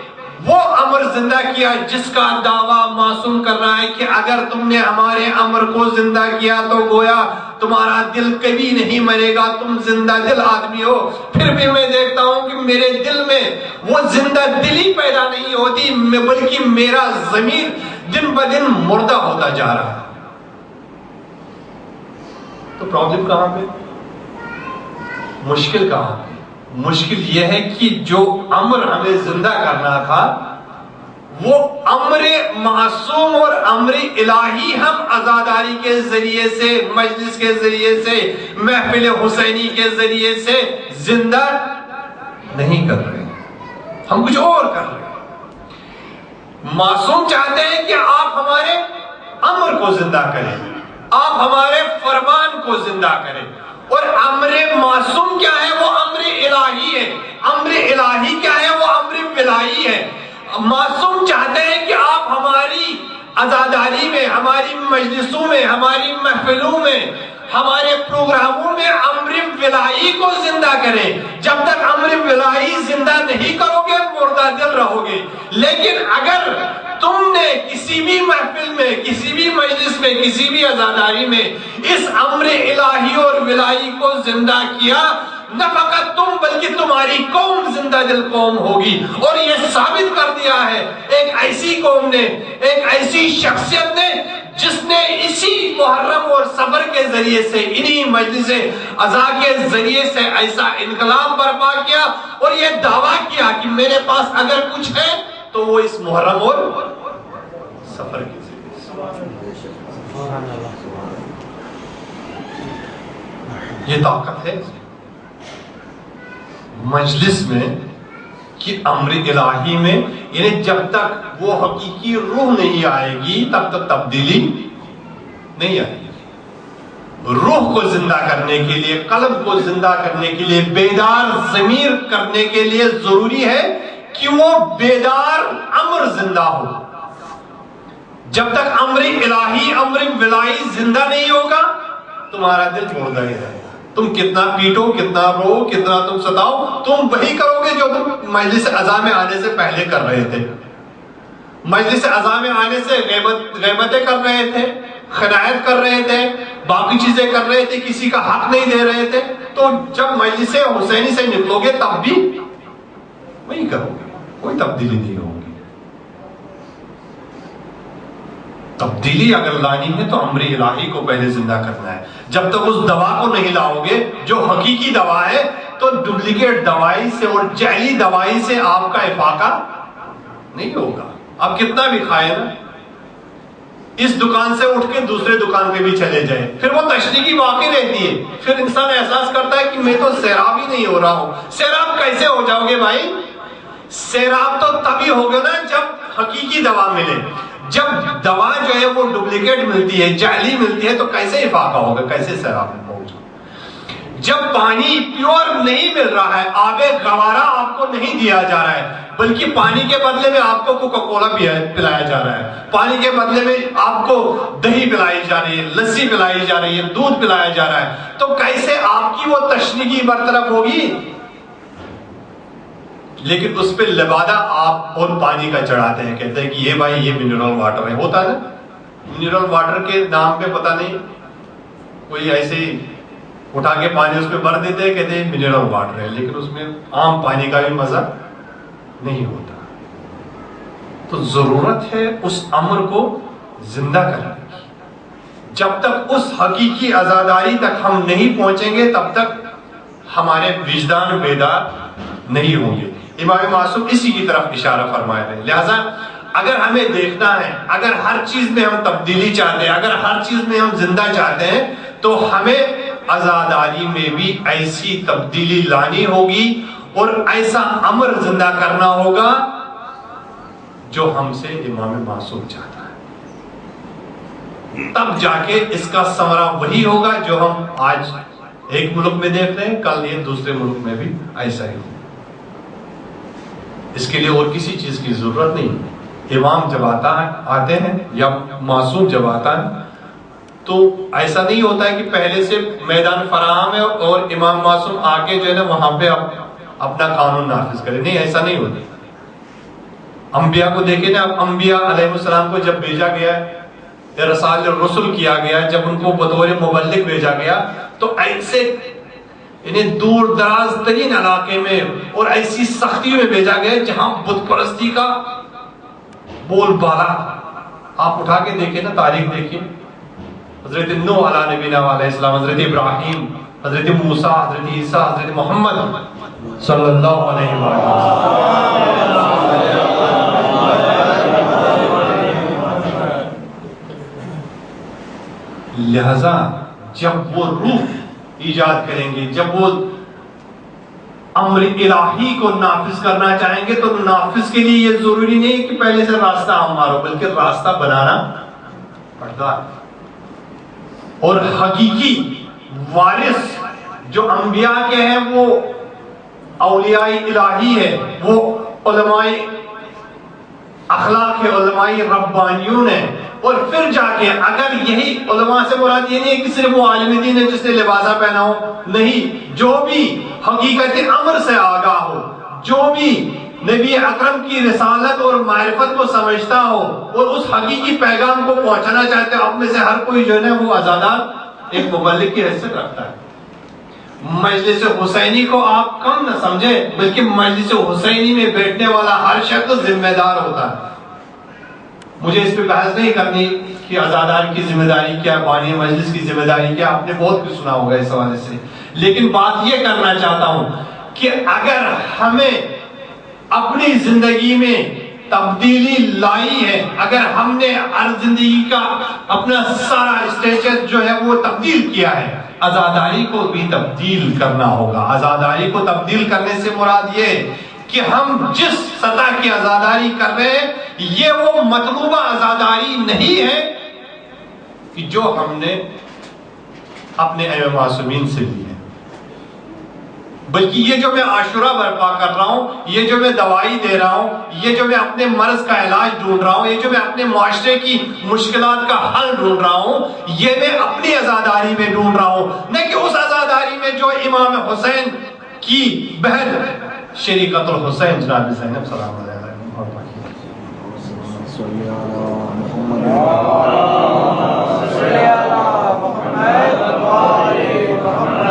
وہ امر زندہ کیا جس کا دعویٰ معصوم کر رہا ہے کہ اگر تم نے ہمارے امر کو زندہ کیا تو گویا تمہارا دل کبھی نہیں مرے گا، تم زندہ دل آدمی ہو، پھر بھی میں دیکھتا ہوں کہ میرے دل میں وہ زندہ دلی پیدا نہیں ہوتی، بلکہ میرا ضمیر دن بدن مردہ ہوتا جا رہا ہے۔ تو پرابلم کہاں پہ؟ مشکل کہاں پہ؟ مشکل یہ ہے کہ جو امر ہمیں زندہ کرنا تھا وہ امر معصوم اور امر الہی ہم عزاداری کے ذریعے سے، مجلس کے ذریعے سے، محفل حسینی کے ذریعے سے زندہ نہیں کر رہے، ہم کچھ اور کر رہے ہیں۔ معصوم چاہتے ہیں کہ آپ ہمارے امر کو زندہ کریں، آپ ہمارے فرمان کو زندہ کریں، اور امر معصوم کیا ہے؟ وہ امر الہی ہے۔ امر الہی کیا ہے؟ وہ امر ولایی ہے۔ معصوم چاہتے ہیں کہ آپ ہماری عزاداری میں، ہماری مجلسوں میں، ہماری محفلوں میں، ہمارے پروگراموں میں امر ولایی کو زندہ کریں۔ جب تک امر ولایی زندہ نہیں کرو گے مردہ دل رہو گے، لیکن اگر تم نے کسی بھی محفل میں، کسی بھی مجلس میں، کسی بھی عزاداری میں اس امر الہی اور ولایی کو زندہ کیا، نہ فقط تم بلکہ تمہاری قوم زندہ دل قوم ہوگی۔ اور یہ ثابت کر دیا ہے ایک ایسی قوم نے، ایک ایسی شخصیت نے جس نے اسی محرم اور صبر کے ذریعے سے، انہی مجلس عزا کے ذریعے سے ایسا انقلاب برپا کیا اور یہ دعویٰ کیا کہ میرے پاس اگر کچھ ہے تو وہ اس محرم اور صبر کے ذریعے سے۔ یہ طاقت ہے مجلس میں کہ امر الہی میں، یعنی جب تک وہ حقیقی روح نہیں آئے گی تب تک تبدیلی نہیں آئے گی۔ روح کو زندہ کرنے کے لیے، قلب کو زندہ کرنے کے لیے، بیدار ضمیر کرنے کے لیے ضروری ہے کہ وہ بیدار امر زندہ ہو۔ جب تک امر الہی، امر ولائی زندہ نہیں ہوگا تمہارا دل مردہ ہی رہے گا۔ تم کتنا پیٹو، کتنا رو، کتنا تم ستاؤ، تم وہی کرو گے جو تم مجلس عزا میں آنے سے پہلے کر رہے تھے۔ مجلس عزا میں آنے سے غیبتیں کر رہے تھے، خیانت کر رہے تھے، باقی چیزیں کر رہے تھے، کسی کا حق نہیں دے رہے تھے۔ تو جب مجلس حسینی سے نکلو گے تب بھی وہی کرو گے، کوئی تبدیلی نہیں ہوگی۔ تبدیلی اگر لانی ہے تو امر الہی کو پہلے زندہ کرنا ہے۔ جب تک اس دوا کو نہیں لاؤ گے جو حقیقی دوا ہے تو ڈپلیکیٹ دوائی سے اور جعلی دوائی سے آپ کا افاقہ نہیں ہوگا۔ آپ کتنا بھی کھائیں نا، اس دکان سے اٹھ کے دوسرے دکان پہ بھی چلے جائیں، پھر وہ تشریحی باقی رہتی ہے، پھر انسان احساس کرتا ہے کہ میں تو سیراب ہی نہیں ہو رہا ہوں۔ سیراب کیسے ہو جاؤ گے بھائی؟ سیراب تو تبھی ہوگا نا جب حقیقی دوا ملے۔ جب دوا جو ہے وہ ڈپلیکیٹ ملتی ہے، جعلی ملتی ہے، تو کیسے افاقہ ہوگا، کیسے سیراب ہوگا؟ جب پانی پیور نہیں مل رہا ہے، آب گوارا آپ کو نہیں دیا جا رہا ہے، بلکہ پانی کے بدلے میں آپ کو کوکا کولا پلایا جا رہا ہے، پانی کے بدلے میں آپ کو دہی پلائی جا رہی ہے، لسی پلائی جا رہی ہے، دودھ پلایا جا رہا ہے، تو کیسے آپ کی وہ تشنگی برطرف ہوگی؟ لیکن اس پہ لبادہ آپ اور پانی کا چڑھاتے ہیں، کہتے ہیں کہ یہ بھائی یہ منرل واٹر ہے، ہوتا ہے نا منرل واٹر کے نام پہ پتہ نہیں کوئی ایسے ہی اٹھا کے پانی اس پہ بھر دیتے ہیں، کہتے ہیں منرل واٹر ہے، لیکن اس میں عام پانی کا بھی مزہ نہیں ہوتا۔ تو ضرورت ہے اس امر کو زندہ کرنے کی۔ جب تک اس حقیقی عزاداری تک ہم نہیں پہنچیں گے تب تک ہمارے وجدان بیدار نہیں ہوں گے۔ امام معصوم اسی کی طرف اشارہ فرمائے رہے ہیں۔ لہذا اگر ہمیں دیکھنا ہے، اگر ہر چیز میں ہم تبدیلی چاہتے ہیں، اگر ہر چیز میں ہم زندہ چاہتے ہیں، تو ہمیں عزاداری میں بھی ایسی تبدیلی لانی ہوگی اور ایسا امر زندہ کرنا ہوگا جو ہم سے امام معصوم چاہتا ہے۔ تب جا کے اس کا ثمرہ وہی ہوگا جو ہم آج ایک ملک میں دیکھ رہے ہیں، کل یہ دوسرے ملک میں بھی ایسا ہی ہوگا۔ اس کے لیے اور کسی چیز کی ضرورت نہیں۔ امام جب آتے ہیں یا معصوم جب آتا ہے تو ایسا نہیں ہوتا ہے کہ پہلے سے میدان فراہم ہے اور امام معصوم آ کے جو ہے نا وہاں پہ اپنا قانون نافذ کرے، نہیں، ایسا نہیں ہوتا۔ انبیاء کو دیکھیں نا، اب انبیاء علیہ السلام کو جب بھیجا گیا یا رسال الرسل کیا گیا، جب ان کو بطور مبلغ بھیجا گیا تو ایسے انہیں دور دراز ترین علاقے میں اور ایسی سختی میں بھیجا گیا جہاں بت پرستی کا بول بالا۔ آپ اٹھا کے دیکھیں نا، تاریخ دیکھیں، حضرت نوح علیہ نبینا علیہ السلام، حضرت ابراہیم، حضرت موسیٰ، حضرت عیسیٰ، حضرت محمد صلی اللہ علیہ وسلم۔ لہذا جب وہ روح ایجاد کریں گے، جب وہ امر الہی کو نافذ کرنا چاہیں گے، تو نافذ کے لیے یہ ضروری نہیں کہ پہلے سے راستہ ہم مارو، بلکہ راستہ بنانا پڑتا ہے۔ اور حقیقی وارث جو انبیاء کے ہیں وہ اولیاء الہی ہے، وہ علماء اخلاق کے علماء ربانیون ہیں۔ اور پھر جا کے اگر یہی علماء سے مراد یہ نہیں ہے کہ صرف وہ عالم دین ہے جس نے لباسہ پہنا ہو، نہیں، جو بھی حقیقت امر سے آگاہ ہو، جو بھی نبی اکرم کی رسالت اور معرفت کو سمجھتا ہو اور اس حقیقی پیغام کو پہنچانا چاہتے ہیں، اب میں سے ہر کوئی جو ہے وہ عزادار ایک مبلغ کی حیثیت رکھتا ہے۔ مجلس حسینی کو آپ کم نہ سمجھیں، بلکہ مجلس حسینی میں بیٹھنے والا ہر شخص ذمہ دار ہوتا ہے۔ مجھے اس پہ بحث نہیں کرنی کہ عزادار کی ذمہ داری کیا، بانی مجلس کی ذمہ داری کیا، آپ نے بہت کچھ سنا ہوگا اس حوالے سے، لیکن بات یہ کرنا چاہتا ہوں کہ اگر ہمیں اپنی زندگی میں تبدیلی لائی ہے، اگر ہم نے ہر زندگی کا اپنا سارا اسٹیٹس جو ہے وہ تبدیل کیا ہے، عزاداری کو بھی تبدیل کرنا ہوگا۔ عزاداری کو تبدیل کرنے سے مراد یہ کہ ہم جس سطح کی عزاداری کر رہے ہیں یہ وہ مطلوبہ عزاداری نہیں ہے کہ جو ہم نے اپنے ائمہ معصومین سے لی ہے، بلکہ یہ جو میں عاشورہ برپا کر رہا ہوں، یہ جو میں دوائی دے رہا ہوں، یہ جو میں اپنے مرض کا علاج ڈھونڈ رہا ہوں، یہ جو میں اپنے معاشرے کی مشکلات کا حل ڈھونڈ رہا ہوں، یہ میں اپنی عزاداری میں ڈھونڈ رہا ہوں، نہ کہ اس عزاداری میں جو امام حسین کی بہن شریکت الحسین جناب زینب سلام علیہ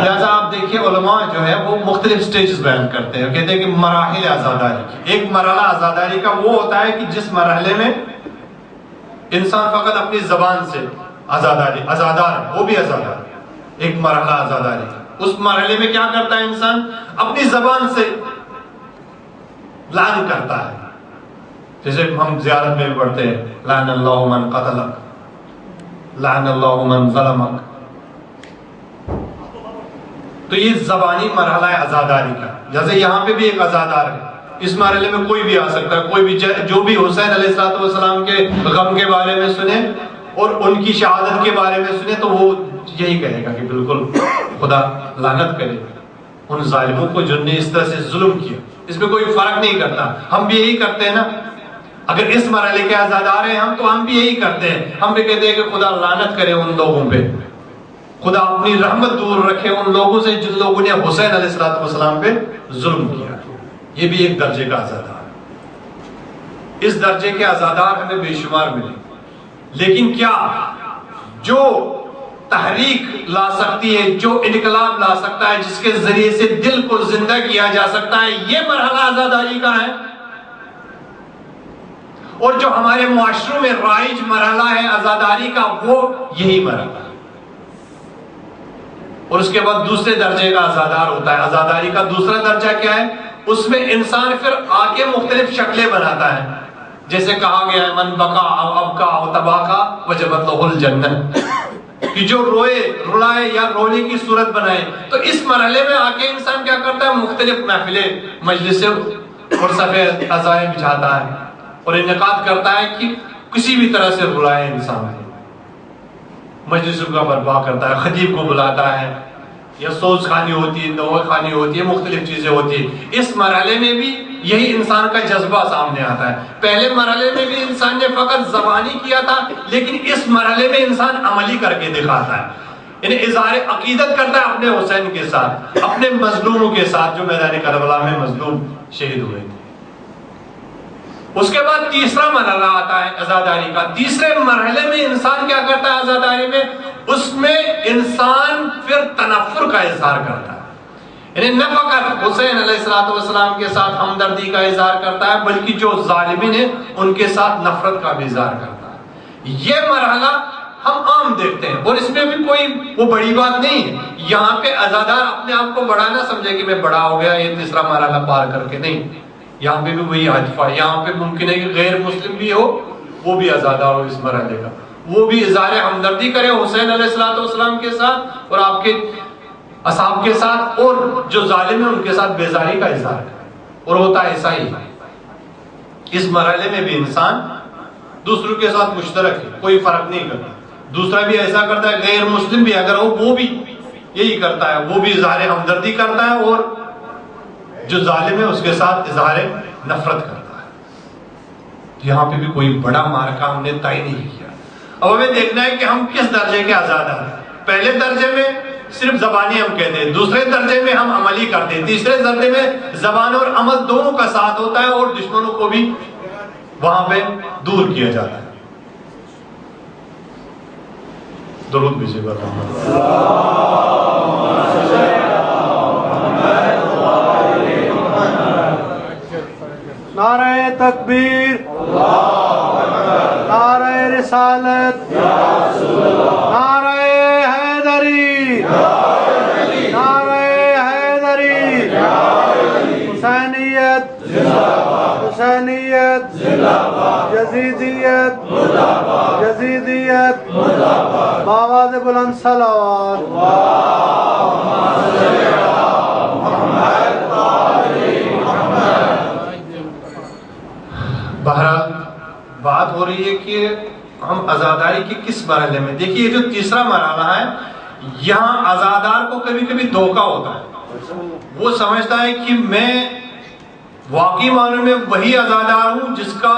لہذا آپ دیکھیے علماء جو ہے وہ مختلف سٹیجز بیان کرتے ہیں، کہتے ہیں کہ مراحل عزاداری کی۔ ایک مرحلہ عزاداری کا وہ ہوتا ہے کہ جس مرحلے میں انسان فقط اپنی زبان سے عزادار، وہ بھی عزادار، ایک مرحلہ عزاداری کا۔ اس مرحلے میں کیا کرتا ہے انسان؟ اپنی زبان سے لعن کرتا ہے، جیسے ہم زیارت میں پڑھتے ہیں لعن اللہ من قتلک، لعن اللہ من ظلمک۔ تو یہ زبانی مرحلہ ہے عزاداری کا، جیسے یہاں پہ بھی ایک عزادار ہے، اس مرحلے میں کوئی بھی آ سکتا ہے، کوئی بھی جو بھی حسین علیہ السلام کے غم کے بارے میں سنے اور ان کی شہادت کے بارے میں سنے تو وہ یہی کہے گا کہ بالکل خدا لعنت کرے ان ظالموں کو جن نے اس طرح سے ظلم کیا۔ اس میں کوئی فرق نہیں کرتا. ہم بھی یہی کرتے ہیں نا. اگر اس مرحلے کے عزادار ہیں ہم تو ہم بھی یہی کرتے ہیں. ہم بھی کہتے ہیں کہ خدا لعنت کرے ان لوگوں پہ, خدا اپنی رحمت دور رکھے ان لوگوں سے جن لوگوں نے حسین علیہ السلام پہ ظلم کیا. یہ بھی ایک درجے کا عزادار. اس درجے کے عزادار ہمیں بے شمار ملے. لیکن کیا جو تحریک لا سکتی ہے, جو انقلاب لا سکتا ہے, جس کے ذریعے سے دل کو زندہ کیا جا سکتا ہے, یہ مرحلہ عزاداری کا ہے؟ اور جو ہمارے معاشروں میں رائج مرحلہ ہے عزاداری کا, وہ یہی مرحلہ ہے. اور اس کے بعد دوسرے درجے کا عزادار ہوتا ہے. عزاداری کا دوسرا درجہ کیا ہے؟ اس میں انسان پھر آگے مختلف شکلیں بناتا ہے. جیسے کہا گیا ہے من بقا او ابقا او تباقا وجبت لہ الجنہ, کہ جو روئے رلائے یا رونے کی صورت بنائے. تو اس مرحلے میں آ کے انسان کیا کرتا ہے؟ مختلف محفلیں مجلسیں اور صفحے عزائم بچھاتا ہے اور انعقاد کرتا ہے کہ کسی بھی طرح سے رلائے انسان کو. مجلسوں کا برپا کرتا ہے, خطیب کو بلاتا ہے, یا سوز خانی ہوتی ہے, نوح خانی ہوتی ہے, مختلف چیزیں ہوتی ہیں. اس مرحلے میں بھی یہی انسان کا جذبہ سامنے آتا ہے. پہلے مرحلے میں بھی انسان نے فقط زبانی کیا تھا, لیکن اس مرحلے میں انسان عملی کر کے دکھاتا ہے. یعنی اظہار عقیدت کرتا ہے اپنے حسین کے ساتھ, اپنے مظلوموں کے ساتھ جو میدان کربلا میں مظلوم شہید ہوئے تھے. اس کے بعد تیسرا مرحلہ آتا ہے عزاداری کا. تیسرے مرحلے میں انسان کیا کرتا ہے عزاداری میں؟ اس میں انسان پھر تنفر کا اظہار کرتا ہے. یعنی نہ فقط حسین علیہ السلام کے ساتھ ہمدردی کا اظہار کرتا ہے, بلکہ جو ظالمین ہیں ان کے ساتھ نفرت کا بھی اظہار کرتا ہے. یہ مرحلہ ہم عام دیکھتے ہیں, اور اس میں بھی کوئی وہ بڑی بات نہیں ہے. یہاں پہ عزادار اپنے آپ کو بڑا نہ سمجھے کہ میں بڑا ہو گیا یہ تیسرا مرحلہ پار کر کے. نہیں, یہاں پہ بھی وہی عاطفہ. یہاں پہ ممکن ہے کہ غیر مسلم بھی ہو, وہ بھی عزادار ہو اس مرحلے کا, وہ بھی اظہار ہمدردی کرے حسین علیہ السلام کے ساتھ اور آپ کے اصحاب کے ساتھ, اور جو ظالم ہیں ان کے ساتھ بیزاری کا اظہار کرے. اور ہوتا ہے ایسا ہی. اس مرحلے میں بھی انسان دوسروں کے ساتھ مشترک ہے, کوئی فرق نہیں کرتا. دوسرا بھی ایسا کرتا ہے, غیر مسلم بھی اگر ہو وہ بھی یہی کرتا ہے, وہ بھی اظہار ہمدردی کرتا ہے اور جو ظالم ہے اس کے ساتھ اظہار نفرت کرتا ہے. یہاں پہ بھی کوئی بڑا مارکا ہم نے طے نہیں کیا. اب ہمیں دیکھنا ہے کہ ہم کس درجے کے عزادار ہیں. پہلے درجے میں صرف زبانی ہم کہتے ہیں, دوسرے درجے میں ہم عملی کرتے ہیں, تیسرے درجے میں زبان اور عمل دونوں کا ساتھ ہوتا ہے اور دشمنوں کو بھی وہاں پہ دور کیا جاتا ہے. درود بھیجیے گا. نعرہ تکبیر, نعرہ رسالت, نعرہ حیدری, نعرہ حیدری, حسینیت, حسینیت, یزیدیت, یزیدیت, بآواز بلند صلوات. بہرحال بات ہو رہی ہے کہ ہم عزاداری کے کس مرحلے میں. دیکھیے جو تیسرا مرحلہ ہے, یہاں عزادار کو کبھی کبھی دھوکہ ہوتا ہے. وہ سمجھتا ہے کہ میں واقعی معنی میں وہی عزادار ہوں جس کا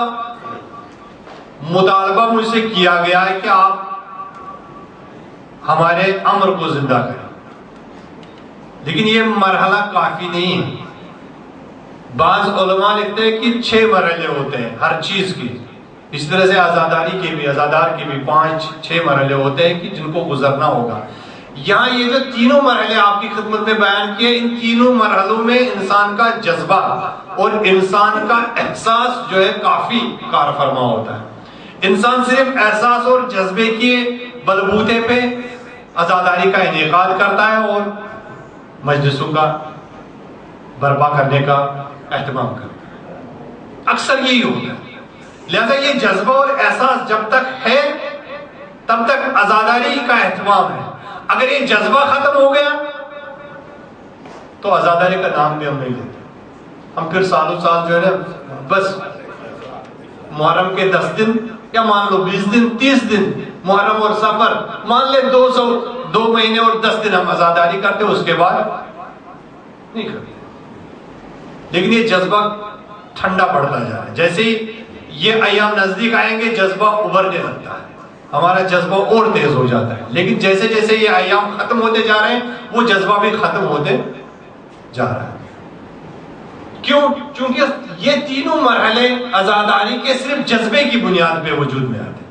مطالبہ مجھ سے کیا گیا ہے کہ آپ ہمارے امر کو زندہ کریں. لیکن یہ مرحلہ کافی نہیں ہے. بعض علماء لکھتے ہیں کہ 6 مرحلے ہوتے ہیں ہر چیز کی. اس طرح سے عزاداری کے بھی, عزادار کے بھی 5-6 مرحلے ہوتے ہیں کہ جن کو گزرنا ہوگا. یہاں یہ جو تینوں مرحلے آپ کی خدمت میں بیان کیے, ان تینوں مرحلوں میں انسان کا جذبہ اور انسان کا احساس جو ہے کافی کار فرما ہوتا ہے. انسان صرف احساس اور جذبے کے بلبوتے پہ عزاداری کا انعقاد کرتا ہے اور مجلسوں کا برپا کرنے کا اہتمام کرتا ہے. اکثر یہی ہوتا ہے. لہذا یہ جذبہ اور احساس جب تک ہے تب تک عزاداری کا اہتمام ہے. اگر یہ جذبہ ختم ہو گیا تو عزاداری کا نام بھی ہم نہیں لیتے. ہم پھر سالوں سال جو ہے نا بس محرم کے 10 دن یا مان لو 20 دن 30 دن محرم اور سفر مان لے 2 مہینے اور 10 دن ہم عزاداری کرتے, اس کے بعد نہیں کرتے. لیکن یہ جذبہ ٹھنڈا پڑتا جا رہا ہے. جیسے ہی یہ ایام نزدیک آئیں گے جذبہ ابھرنے لگتا ہے, ہمارا جذبہ اور تیز ہو جاتا ہے. لیکن جیسے جیسے یہ ایام ختم ہوتے جا رہے ہیں وہ جذبہ بھی ختم ہوتے جا رہا ہے. کیوں؟ چونکہ یہ تینوں مرحلے عزاداری کے صرف جذبے کی بنیاد پہ وجود میں آتے ہیں.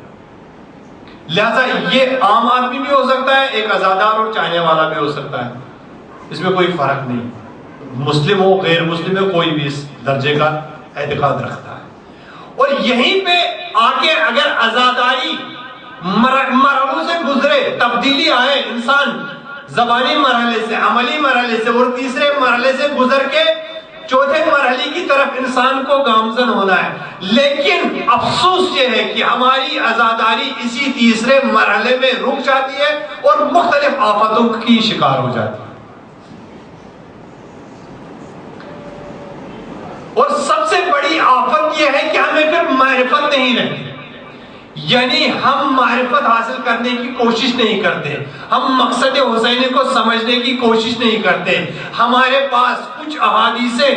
لہذا یہ عام آدمی بھی ہو سکتا ہے, ایک عزادار اور چاہنے والا بھی ہو سکتا ہے, اس میں کوئی فرق نہیں. مسلم ہو غیر مسلم ہو, کوئی بھی اس درجے کا اعتقاد رکھتا ہے. اور یہیں پہ آگے اگر عزاداری مرحلوں سے گزرے, تبدیلی آئے, انسان زبانی مرحلے سے, عملی مرحلے سے اور تیسرے مرحلے سے گزر کے چوتھے مرحلے کی طرف انسان کو گامزن ہونا ہے. لیکن افسوس یہ ہے کہ ہماری عزاداری اسی تیسرے مرحلے میں رک جاتی ہے اور مختلف آفتوں کی شکار ہو جاتی ہے. اور سب سے بڑی آفت یہ ہے کہ ہمیں پھر معرفت نہیں رہتی, یعنی ہم معرفت حاصل کرنے کی کوشش نہیں کرتے, ہم مقصد حسینی کو سمجھنے کی کوشش نہیں کرتے. ہمارے پاس کچھ احادیثیں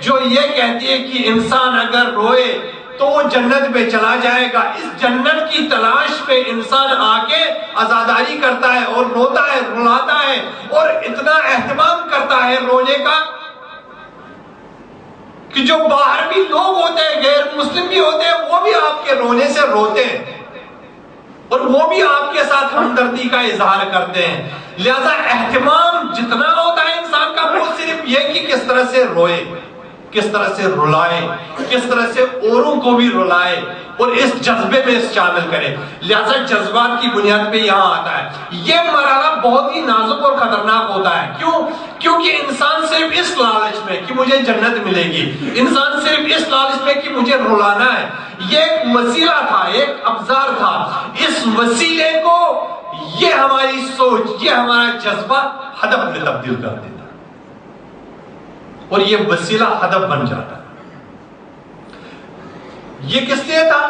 جو یہ کہتی ہے کہ انسان اگر روئے تو وہ جنت پہ چلا جائے گا. اس جنت کی تلاش پہ انسان آ کے عزاداری کرتا ہے اور روتا ہے, رلاتا ہے اور اتنا اہتمام کرتا ہے رونے کا کہ جو باہر بھی لوگ ہوتے ہیں, غیر مسلم بھی ہوتے ہیں, وہ بھی آپ کے رونے سے روتے ہیں اور وہ بھی آپ کے ساتھ ہمدردی کا اظہار کرتے ہیں. لہذا اہتمام جتنا ہوتا ہے انسان کا وہ صرف یہ کہ کس طرح سے روئے, کس طرح سے رلائے, کس طرح سے اوروں کو بھی رلائے اور اس جذبے میں شامل کرے. لہذا جذبات کی بنیاد پہ یہاں آتا ہے. یہ مرحلہ بہت ہی نازک اور خطرناک ہوتا ہے. کیوں؟ کیونکہ انسان صرف اس لالچ میں کہ مجھے جنت ملے گی, انسان صرف اس لالچ میں کہ مجھے رلانا ہے, یہ ایک وسیلہ تھا, ایک ابزار تھا. اس وسیلے کو یہ ہماری سوچ, یہ ہمارا جذبہ ہدف میں تبدیل کر دیتا اور یہ وسیلہ ہدف بن جاتا ہے. یہ کس لیے تھا؟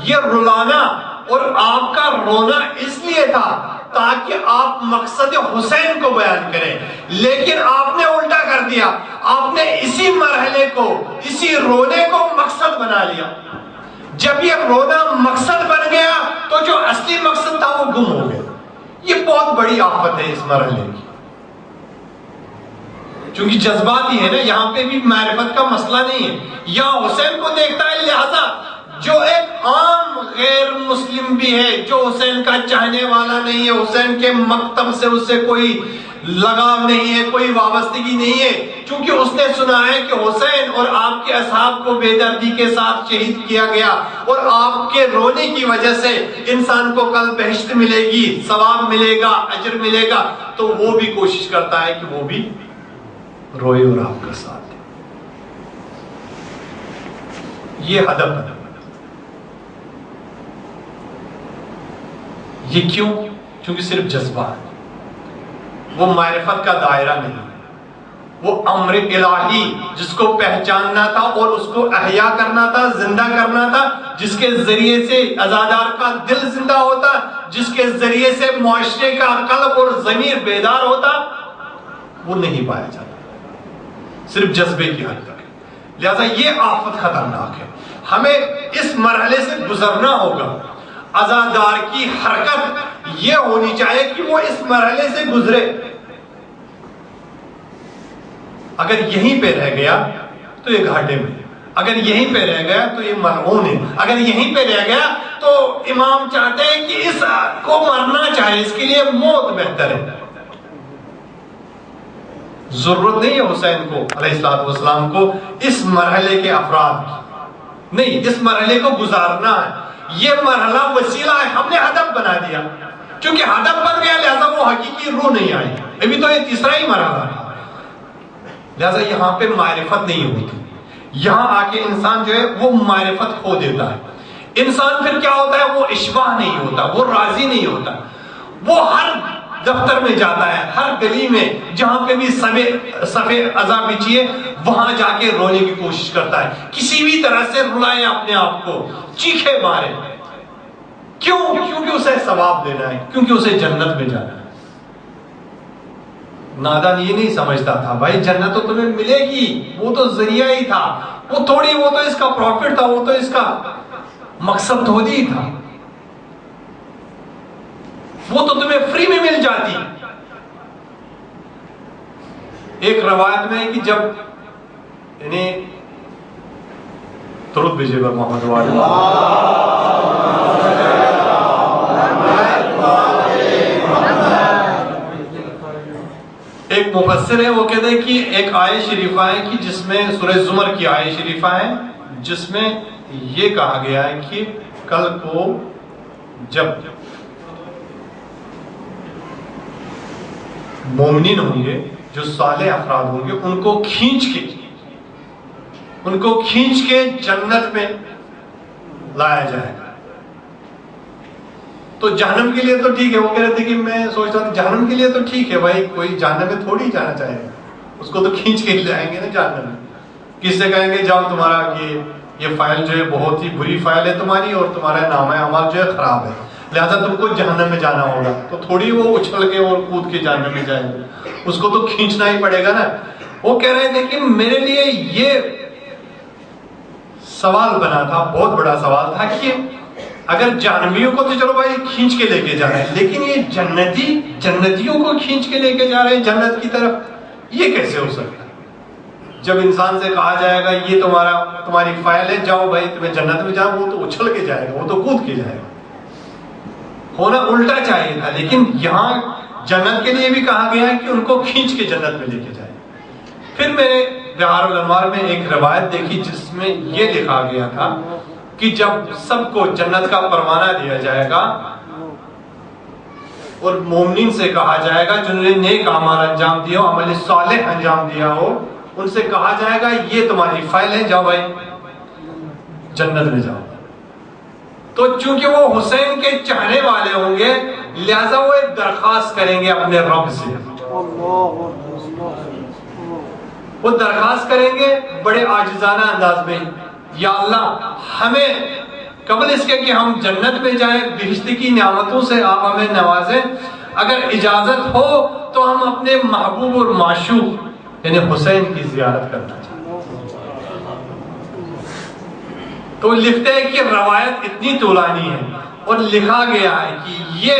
یہ رلانا اور آپ کا رونا اس لیے تھا تاکہ آپ مقصد حسین کو بیان کریں. لیکن آپ نے الٹا کر دیا, آپ نے اسی مرحلے کو, اسی رونے کو مقصد بنا لیا. جب یہ رونا مقصد بن گیا تو جو اصلی مقصد تھا وہ گم ہو گیا. یہ بہت بڑی آفت ہے اس مرحلے کی, چونکہ جذبات ہی ہے نا, یہاں پہ بھی معرفت کا مسئلہ نہیں ہے. یہاں حسین کو دیکھتا ہے, لہذا جو ایک عام غیر مسلم بھی ہے, جو حسین کا چاہنے والا نہیں ہے, حسین کے مکتب سے اسے کوئی لگاؤ نہیں ہے, کوئی وابستگی نہیں ہے, چونکہ اس نے سنا ہے کہ حسین اور آپ کے اصحاب کو بے دردی کے ساتھ شہید کیا گیا اور آپ کے رونے کی وجہ سے انسان کو کل بہشت ملے گی, ثواب ملے گا, اجر ملے گا, تو وہ بھی کوشش کرتا ہے کہ وہ بھی روئے اور آپ کا ساتھ دے. یہ ہدف ہے. یہ کیوں؟ کیونکہ صرف جذبہ ہے, وہ معرفت کا دائرہ نہیں, وہ امر الہی جس کو پہچاننا تھا اور اس کو احیا کرنا تھا, زندہ کرنا تھا, جس کے ذریعے سے عزادار کا دل زندہ ہوتا, جس کے ذریعے سے معاشرے کا قلب اور ضمیر بیدار ہوتا, وہ نہیں پایا جاتا, صرف جذبے کی حد تک. لہذا یہ آفت خطرناک ہے. ہمیں اس مرحلے سے گزرنا ہوگا. عزادار کی حرکت یہ ہونی چاہیے کہ وہ اس مرحلے سے گزرے. اگر یہیں پہ رہ گیا تو یہ گھاٹے میں, اگر یہیں پہ رہ گیا تو یہ ملعون ہے, اگر یہیں پہ رہ گیا تو امام چاہتے ہیں کہ اس کو مرنا چاہے, اس کے لیے موت بہتر ہے. ضرورت نہیں ہے حسین کو علیہ السلام کو اس مرحلے کے افراد نہیں, اس مرحلے کو گزارنا ہے. یہ مرحلہ وسیلہ ہے, ہم نے ہدف بنا دیا. چونکہ ہدف بن گیا لہذا وہ حقیقی روح نہیں آئی. ابھی تو یہ تیسرا ہی مرحلہ ہے. لہذا یہاں پہ معرفت نہیں ہوتی. یہاں آ کے انسان جو ہے وہ معرفت کھو دیتا ہے. انسان پھر کیا ہوتا ہے, وہ اشباع نہیں ہوتا, وہ راضی نہیں ہوتا. وہ ہر دفتر میں جاتا ہے, ہر گلی میں جہاں پہ بھی صفے عزا بچھیے وہاں جا کے رونے کی کوشش کرتا ہے, کسی بھی طرح سے رلائے اپنے آپ کو, چیخے مارے. کیوں؟ کیونکہ اسے ثواب دینا ہے, کیونکہ اسے جنت میں جانا ہے. نادان یہ نہیں سمجھتا تھا بھائی جنت تو تمہیں ملے گی، وہ تو ذریعہ ہی تھا، وہ تو اس کا پروفٹ تھا، وہ تو اس کا مقصد تھوڑی تھا، وہ تو تمہیں فری میں مل جاتی۔ ایک روایت میں ہے کہ جب یعنی درود بھیجیے گا محمد وعلیہ ایک مفسر ہے، وہ کہتے ہیں کہ ایک آیت شریفہ ہے کہ جس میں سورہ زمر کی آیت شریفہ ہے جس میں یہ کہا گیا ہے کہ کل کو جب مومنین ہوں گے، جو صالح افراد ہوں گے، ان کو کھینچ کے جنت میں لایا جائے گا۔ تو جہنم کے لیے تو ٹھیک ہے، وہ کہہ رہے تھے کہ میں سوچتا تھا جہنم کے لیے تو ٹھیک ہے بھائی، کوئی جہنم میں تھوڑی جانا چاہے گا، اس کو تو کھینچ کے ہی لائیں گے نا جہنم میں۔ کس سے کہیں گے جاؤ تمہارا یہ فائل جو ہے بہت ہی بری فائل ہے تمہاری، اور تمہارا نامہ اعمال جو ہے خراب ہے، لہذا تم کو جہنم میں جانا ہوگا، تو تھوڑی وہ اچھل کے اور کود کے جہنم میں جائیں گے، اس کو تو کھینچنا ہی پڑے گا نا۔ وہ کہہ رہے تھے کہ میرے لیے یہ سوال بنا تھا، بہت بڑا سوال تھا کہ اگر جہنمیوں کو تو چلو بھائی کھینچ کے لے کے جا رہے ہیں، لیکن یہ جنتیوں کو کھینچ کے لے کے جا رہے ہیں جنت کی طرف، یہ کیسے ہو سکتا ہے؟ جب انسان سے کہا جائے گا یہ تمہاری فائل ہے، جاؤ بھائی تمہیں جنت میں جاؤ، وہ تو اچھل کے جائے گا، وہ تو کود کے جائے گا۔ ہونا الٹا چاہیے تھا، لیکن یہاں جنت کے لیے بھی کہا گیا ہے کہ ان کو کھینچ کے جنت میں لے کے جائے۔ پھر میں نے بہار الانوار میں ایک روایت دیکھی جس میں یہ لکھا گیا تھا کہ جب سب کو جنت کا پروانہ دیا جائے گا اور مومنین سے کہا جائے گا جنہوں نے نیک اعمال انجام دیا ہو، عمل صالح انجام دیا ہو، ان سے کہا جائے گا یہ تمہاری فائل ہے، جاؤ بھائی جنت میں جاؤ۔ تو چونکہ وہ حسین کے چاہنے والے ہوں گے، لہذا وہ ایک درخواست کریں گے اپنے رب سے، وہ درخواست کریں گے بڑے عاجزانہ انداز میں، یا اللہ ہمیں قبل اس کے کہ ہم جنت میں جائیں، بہشت کی نعمتوں سے آپ ہمیں نوازیں، اگر اجازت ہو تو ہم اپنے محبوب اور معشوق یعنی حسین کی زیارت کرنا چاہتے ہیں۔ تو لکھتے ہیں کہ روایت اتنی طولانی ہے اور لکھا گیا ہے کہ یہ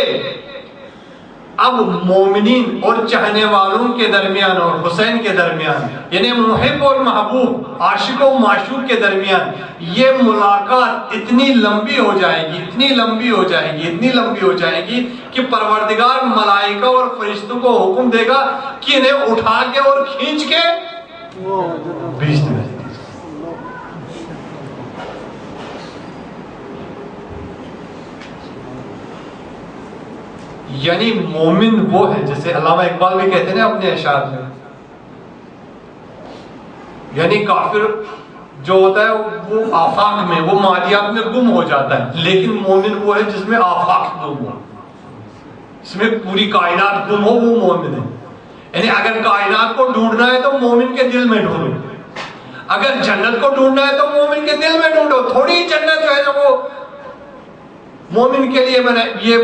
اب مومنین اور چاہنے والوں کے درمیان اور حسین کے درمیان، یعنی محب اور محبوب، عاشق و معشوق کے درمیان یہ ملاقات اتنی لمبی ہو جائے گی، اتنی لمبی ہو جائے گی، اتنی لمبی ہو جائے گی کہ پروردگار ملائکہ اور فرشتوں کو حکم دے گا کہ انہیں اٹھا کے اور کھینچ کے بھیج دیں۔ یعنی مومن وہ ہے، جیسے علامہ اقبال بھی کہتے ہیں اپنے اشعار میں، یعنی کافر جو ہوتا ہے وہ آفاق میں، وہ مادیات میں گم ہو جاتا ہے، لیکن مومن وہ ہے جس میں آفاق گم ہو، اس میں پوری کائنات گم ہو، وہ مومن ہے۔ یعنی اگر کائنات کو ڈھونڈنا ہے تو مومن کے دل میں ڈھونڈو، اگر جنت کو ڈھونڈنا ہے تو مومن کے دل میں ڈھونڈو۔ تھوڑی جنت جو ہے نا وہ مومن کے لیے یہ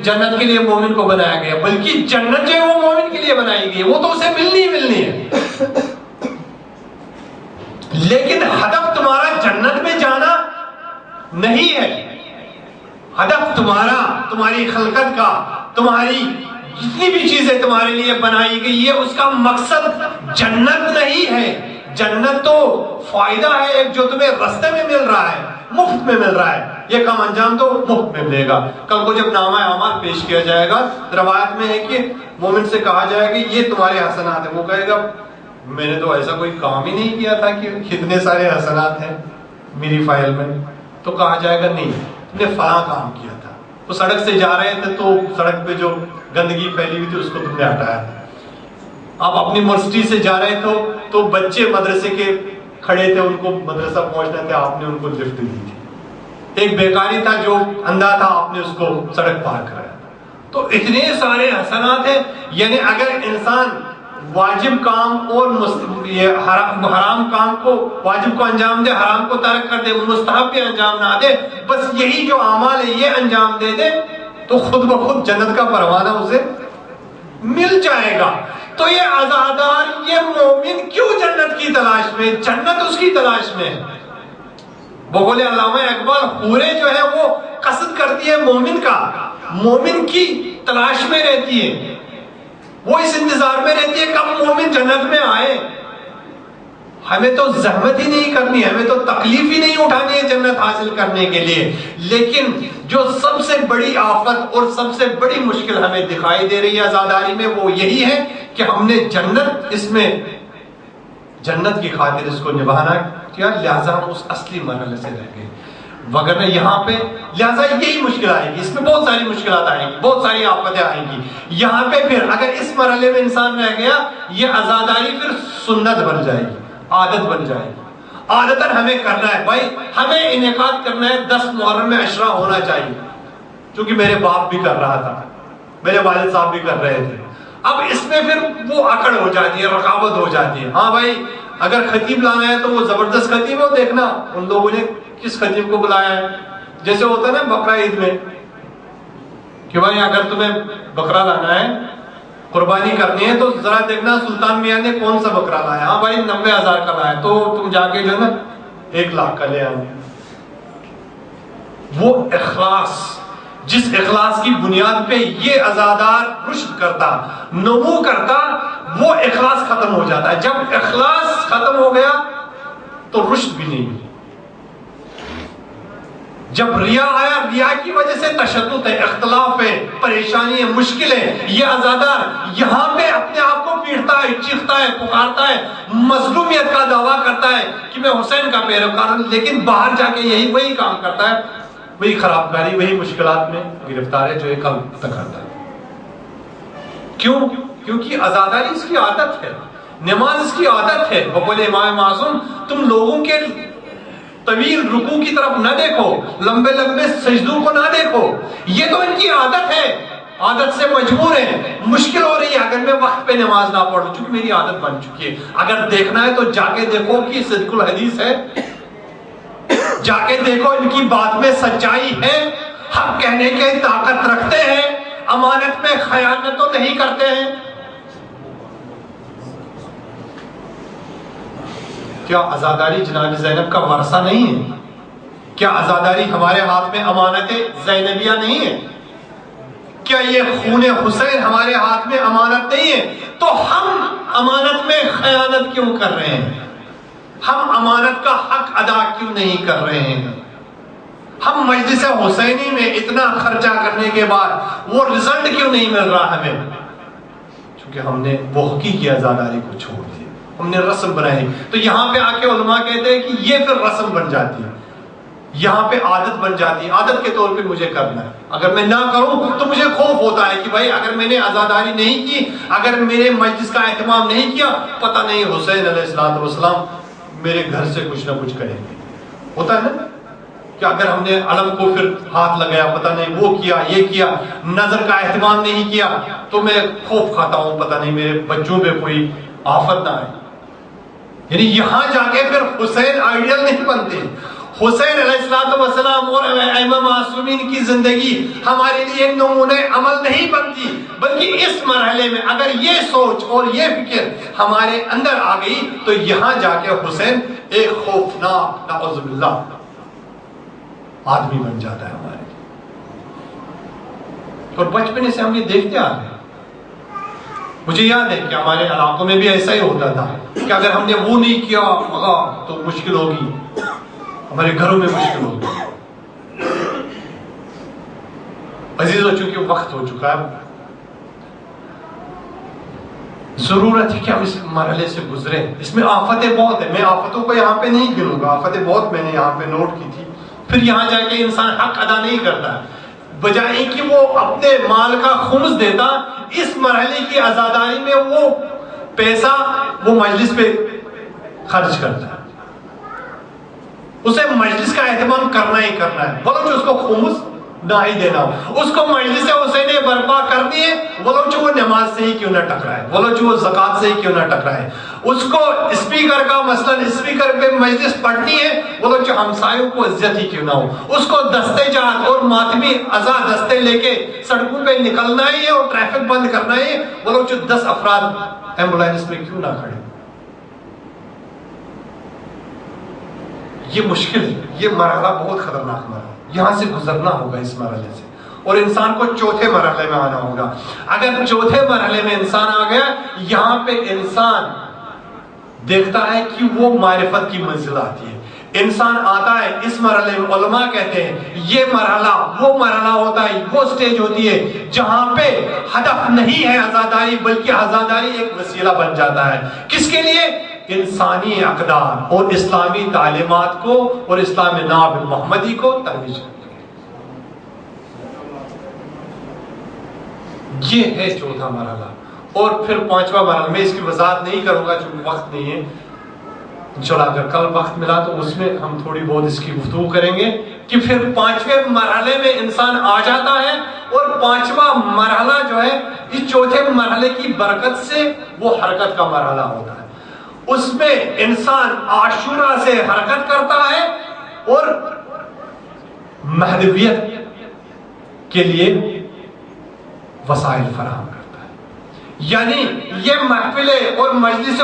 جنت کے لیے مومن کو بنایا گیا، بلکہ جنت جو ہے وہ مومن کے لیے بنائی گئی، وہ تو اسے ملنی ہے۔ لیکن ہدف تمہارا جنت میں جانا نہیں ہے، ہدف تمہاری خلقت کا، تمہاری جتنی بھی چیزیں تمہارے لیے بنائی گئی ہے اس کا مقصد جنت نہیں ہے۔ جنت تو فائدہ ہے ایک جو تمہیں رستے میں مل رہا ہے، مفت میں مل رہا ہے، یہ کام انجام تو مفت میں ملے گا۔ کل کو جب نامہ اعمال پیش کیا جائے گا، روایت میں ہے کہ مومن سے کہا جائے گا یہ تمہارے حسنات ہیں، وہ کہے گا میں نے تو ایسا کوئی کام ہی نہیں کیا تھا کہ اتنے سارے حسنات ہیں میری فائل میں۔ تو کہا جائے گا نہیں، تم نے فلاں کام کیا تھا، وہ سڑک سے جا رہے تھے تو سڑک پہ جو گندگی پھیلی ہوئی تھی اس کو تم نے ہٹایا تھا، آپ اپنی یونیورسٹی سے جا رہے تھے تو بچے مدرسے کے کھڑے تھے، ان کو مدرسہ پہنچنا تھا، آپ نے ان کو لفٹ دی تھی، ایک بیکاری تھا جو اندھا تھا، آپ نے اس کو سڑک پار کرایا۔ تو اتنے سارے حسنات ہیں، یعنی اگر انسان واجب کام اور حرام کام کو، واجب کو انجام دے، حرام کو ترک کر دے، مستحب پہ انجام نہ دے، بس یہی جو اعمال ہے یہ انجام دے دے، تو خود بخود جنت کا پروانہ اسے مل جائے گا۔ تو یہ عزادار، یہ مومن کیوں جنت کی تلاش میں، جنت اس کی تلاش میں ہے۔ وہ بولے علامہ اقبال، حوریں جو ہے وہ قصد کرتی ہے مومن کا، مومن کی تلاش میں رہتی ہے، وہ اس انتظار میں رہتی ہے کب مومن جنت میں آئے۔ ہمیں تو زحمت ہی نہیں کرنی، ہمیں تو تکلیف ہی نہیں اٹھانی ہے جنت حاصل کرنے کے لیے۔ لیکن جو سب سے بڑی آفت اور سب سے بڑی مشکل ہمیں دکھائی دے رہی ہے عزاداری میں، وہ یہی ہے کہ ہم نے جنت، اس میں جنت کی خاطر اس کو نبھانا کیا، لہذا ہم اس اصلی مرحلے سے رہ گئے۔ وگرنہ یہاں پہ لہذا یہی مشکل آئے گی، اس میں بہت ساری مشکلات آئیں گی، بہت ساری آفتیں آئیں گی۔ یہاں پہ پھر اگر اس مرحلے میں انسان رہ گیا، یہ عزاداری پھر سنت بن جائے گی، عادت بن جائے گی۔ عادتاً ہمیں کرنا ہے بھائی، ہمیں انعقاد کرنا ہے 10 محرم میں عشرہ ہونا چاہیے، چونکہ میرے باپ بھی کر رہا تھا، میرے والد صاحب بھی کر رہے تھے۔ اب اس میں پھر وہ اکڑ ہو جاتی ہے، رقابت ہو جاتی ہے۔ ہاں بھائی، اگر خطیب لانا ہے تو وہ زبردست خطیب ہو، دیکھنا ان لوگوں نے کس خطیب کو بلایا ہے۔ جیسے ہوتا ہے نا بقرہ عید میں کہ بھائی اگر تمہیں بکرا لانا ہے، قربانی کرنی ہے، تو ذرا دیکھنا سلطان میاں نے کون سا بکرا لایا۔ ہاں بھائی 90,000 کا لایا، تو تم جا کے جو ہے نا 1 لاکھ کا لے آئے۔ وہ اخلاص، جس اخلاص کی بنیاد پہ یہ عزادار رشد کرتا، نمو کرتا، وہ اخلاص ختم ہو جاتا ہے۔ جب اخلاص ختم ہو گیا تو رشد بھی نہیں ہوئی۔ جب ریا آیا، ریا کی وجہ سے تشدد ہے، اختلاف ہے، پریشانی ہے، مشکل ہے۔ یہ عزادار یہاں پہ اپنے آپ کو پیٹتا ہے، چیختا ہے، پکارتا ہے، مظلومیت کا دعویٰ کرتا ہے کہ میں حسین کا پیروکار ہوں، لیکن باہر جا کے وہی کام کرتا ہے، وہی خراب کاری، وہی مشکلات میں گرفتار ہے جو ایک کام کرتا ہے۔ کیوں؟ کیونکہ عزاداری اس کی عادت ہے، نماز اس کی عادت ہے۔ بقول امام معصوم، تم لوگوں کے طویل رکوع کی طرف نہ دیکھو، لمبے لمبے سجدوں کو نہ دیکھو، یہ تو ان کی عادت ہے، عادت سے مجبور ہے۔ مشکل ہو رہی ہے اگر میں وقت پہ نماز نہ پڑھوں، چونکہ میری عادت بن چکی ہے۔ اگر دیکھنا ہے تو جا کے دیکھو کہ صدق الحدیث ہے، جا کے دیکھو ان کی بات میں سچائی ہے، حق کہنے کی طاقت رکھتے ہیں، امانت میں خیانت تو نہیں کرتے ہیں۔ کیا عزاداری جناب زینب کا ورثہ نہیں ہے؟ کیا عزاداری ہمارے ہاتھ میں امانت زینبیہ نہیں ہے؟ کیا یہ خون حسین ہمارے ہاتھ میں امانت نہیں ہے؟ تو ہم امانت میں خیانت کیوں کر رہے ہیں؟ ہم امانت کا حق ادا کیوں نہیں کر رہے ہیں؟ ہم مجلس حسینی میں اتنا خرچہ کرنے کے بعد وہ رزلٹ کیوں نہیں مل رہا ہمیں؟ چونکہ ہم نے وہ حقیقی عزاداری کو چھوڑ دیا، ہم نے رسم بنائی۔ تو یہاں پہ آ کے علماء کہتے ہیں کہ یہ پھر رسم بن جاتی ہے، یہاں پہ عادت بن جاتی ہے، عادت کے طور پہ مجھے کرنا ہے۔ اگر میں نہ کروں تو مجھے خوف ہوتا ہے کہ بھائی اگر میں نے عزاداری نہیں کی، اگر میرے مجلس کا اہتمام نہیں کیا، پتہ نہیں حسین علیہ السلام میرے گھر سے کچھ نہ کچھ کریں گے۔ ہوتا ہے نا کہ اگر ہم نے علم کو پھر ہاتھ لگایا، پتہ نہیں وہ کیا، یہ کیا، نظر کا اہتمام نہیں کیا، تو میں خوف کھاتا ہوں پتہ نہیں میرے بچوں پہ کوئی آفت نہ آئے۔ یعنی یہاں جا کے پھر حسین آئیڈیل نہیں بنتے۔ حسین علیہ السلام اور ائمہ معصومین کی زندگی ہمارے لیے نمونہ عمل نہیں بنتی، بلکہ اس مرحلے میں اگر یہ سوچ اور یہ فکر ہمارے اندر آ گئی تو یہاں جا کے حسین ایک خوفناک نعوذ باللہ آدمی بن جاتا ہے ہمارے لیے۔ اور بچپنے سے ہم یہ دیکھتے آ رہے ہیں۔ مجھے یاد ہے کہ ہمارے علاقوں میں بھی ایسا ہی ہوتا تھا کہ اگر ہم نے وہ نہیں کیا تو مشکل ہوگی، ہمارے گھروں میں مشکل ہوگی۔ عزیزو، چونکہ وقت ہو چکا ہے، ضرورت ہے کہ ہم اس مرحلے سے گزریں۔ اس میں آفتیں بہت ہیں، میں آفتوں کو یہاں پہ نہیں گنوں گا، آفتیں بہت میں نے یہاں پہ نوٹ کی تھی۔ پھر یہاں جا کے انسان حق ادا نہیں کرتا، بجائے کہ وہ اپنے مال کا خمس دیتا، اس مرحلے کی عزاداری میں وہ پیسہ وہ مجلس پہ خرچ کرتا ہے۔ اسے مجلس کا اہتمام کرنا ہی کرنا ہے، بولو جو اس کو خمس نہ ہی دینا ہو. اس کو مجلس حسینی برپا کرنی ہے ولو چو وہ نماز سے ہی کیوں نہ ٹکرائے, ولو چو وہ زکوٰۃ سے ہی کیوں نہ ٹکرائے. اس کو اسپیکر کا مثلاً اسپیکر پہ مجلس پڑھنی ہے ولو چو ہمسایوں کو عزت ہی کیوں نہ ہو. اس کو دستے جات اور ماتمی ازا دستے لے کے سڑکوں پہ نکلنا ہی ہے اور ٹریفک بند کرنا ہی ہے ولو چو 10 افراد ایمبولینس میں کیوں نہ کھڑے. یہ مشکل ہے, یہ مرحلہ بہت خطرناک مرحلہ, یہاں سے گزرنا ہوگا اس مرحلے سے, اور انسان کو چوتھے مرحلے میں آنا ہوگا. اگر چوتھے مرحلے میں انسان آ گیا, یہاں پہ انسان دیکھتا ہے کہ وہ معرفت کی منزل آتی ہے. انسان آتا ہے اس مرحلے میں, علماء کہتے ہیں یہ مرحلہ وہ مرحلہ ہوتا ہے, وہ سٹیج ہوتی ہے جہاں پہ ہدف نہیں ہے عزاداری بلکہ عزاداری ایک وسیلہ بن جاتا ہے. کس کے لیے؟ انسانی اقدار اور اسلامی تعلیمات کو اور اسلام ناب محمدی کو ترویج کرنے. یہ ہے چوتھا مرحلہ. اور پھر پانچواں مرحلہ, میں اس کی وضاحت نہیں کروں گا چونکہ وقت نہیں ہے. انشاءاللہ اگر کل وقت ملا تو اس میں ہم تھوڑی بہت اس کی گفتگو کریں گے کہ پھر پانچویں مرحلے میں انسان آ جاتا ہے, اور پانچواں مرحلہ جو ہے اس چوتھے مرحلے کی برکت سے وہ حرکت کا مرحلہ ہوتا ہے. اس میں انسان عاشورہ سے حرکت کرتا ہے اور مہدویت کے لیے وسائل فراہم کرتا ہے. یعنی یہ محفل اور مجلس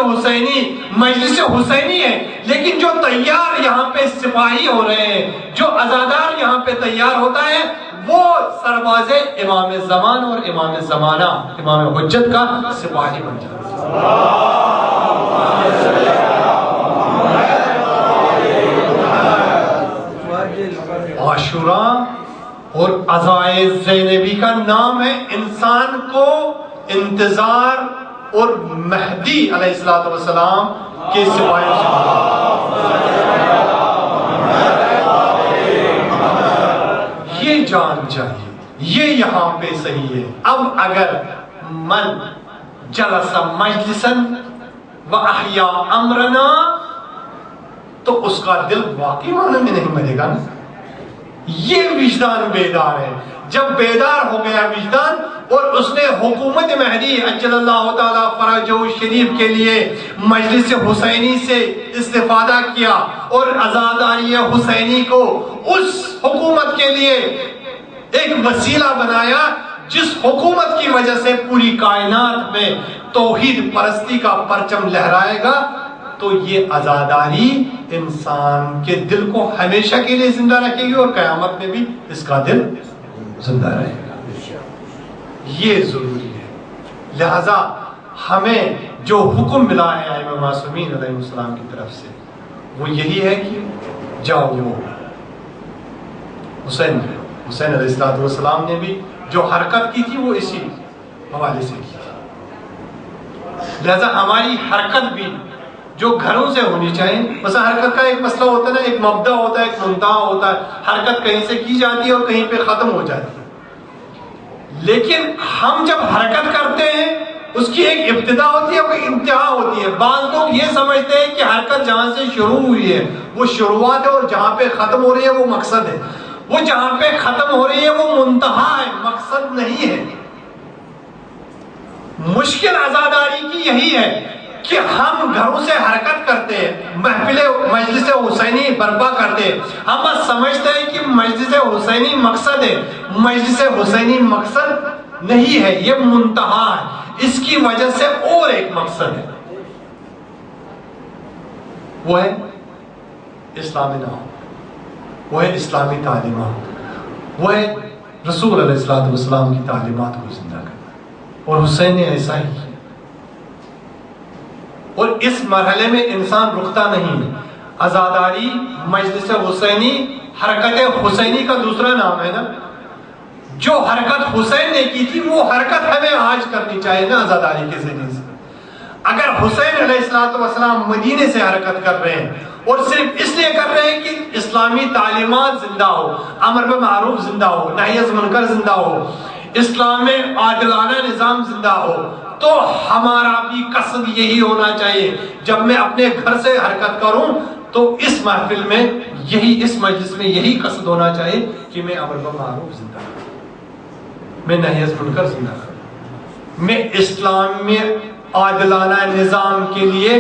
حسینی ہے, لیکن جو تیار یہاں پہ سپاہی ہو رہے ہیں, جو عزادار یہاں پہ تیار ہوتا ہے, وہ سرباز امام زمان اور امام زمانہ امام حجت کا سپاہی بن جاتا ہے. عاشورہ اور عزائے زینبی کا نام ہے انسان کو انتظار اور مہدی علیہ السلام کے سپاہیوں سے یہ جان چاہیے, یہ یہاں پہ صحیح ہے. اب اگر من جلس مجلسا واحیا امرنا تو اس کا دل واقعی معنی میں نہیں مرے گا. یہ وجدان بیدار ہے. جب بیدار ہو گیا وجدان اور اس نے حکومت مہدی اجل اللہ تعالی فرجہ شریف کے لیے مجلس حسینی سے استفادہ کیا اور عزاداری حسینی کو اس حکومت کے لیے ایک وسیلہ بنایا جس حکومت کی وجہ سے پوری کائنات میں توحید پرستی کا پرچم لہرائے گا, تو یہ عزاداری انسان کے دل کو ہمیشہ کے لیے زندہ رکھے گی اور قیامت میں بھی اس کا دل زندہ رہے گا. یہ ضروری ہے. لہذا ہمیں جو حکم ملا ہے ائمہ معصومین علیہ السلام کی طرف سے وہ یہی ہے کہ جاؤ. وہ حسین علیہ السلام نے بھی جو حرکت کی تھی وہ اسی حوالے سے کی تھی. لہذا ہماری حرکت بھی جو گھروں سے ہونی چاہیے. مثلا حرکت کا ایک مسئلہ ہوتا ہے نا, ایک مبدا ہوتا ہے, ایک منتہا ہوتا ہے. حرکت کہیں سے کی جاتی ہے اور کہیں پہ ختم ہو جاتی ہے. لیکن ہم جب حرکت کرتے ہیں اس کی ایک ابتدا ہوتی ہے اور ایک انتہا ہوتی ہے. بعض لوگ یہ سمجھتے ہیں کہ حرکت جہاں سے شروع ہوئی ہے وہ شروعات ہے اور جہاں پہ ختم ہو رہی ہے وہ مقصد ہے. وہ جہاں پہ ختم ہو رہی ہے وہ منتہا ہے, مقصد نہیں ہے. مشکل عزاداری کی یہی ہے کہ ہم گھروں سے حرکت کرتے ہیں, محفل مجلس حسینی برپا کرتے ہیں. ہم سمجھتے ہیں کہ مجلس حسینی مقصد ہے. مجلس حسینی مقصد نہیں ہے, یہ منتہا ہے. اس کی وجہ سے اور ایک مقصد ہے, وہ ہے اسلامی نام, وہ ہے اسلامی تعلیمات, وہ ہے رسول علیہ السلام کی تعلیمات کو زندہ کرنا. اور حسین نے ایسا ہی کیا. اور اس مرحلے میں انسان رکتا نہیں. عزاداری مجلس حسینی حرکت حسینی کا دوسرا نام ہے نا. جو حرکت حسین نے کی تھی وہ حرکت ہمیں آج کرنی چاہیے نا عزاداری کے ذریعے سے. اگر حسین علیہ السلام مدینے سے حرکت کر رہے ہیں اور صرف اس لیے کر رہے ہیں کہ اسلامی تعلیمات زندہ ہو, امر بالمعروف زندہ ہو, نہی از منکر زندہ ہو, اسلام میں عادلانہ نظام زندہ ہو, تو ہمارا بھی قصد یہی ہونا چاہیے. جب میں اپنے گھر سے حرکت کروں تو اس محفل میں یہی اس مجلس میں یہی قصد ہونا چاہیے کہ میں امر بالمعروف زندہ کروں، میں نہی از منکر زندہ کروں، میں اسلام میں عادلانہ نظام کے لیے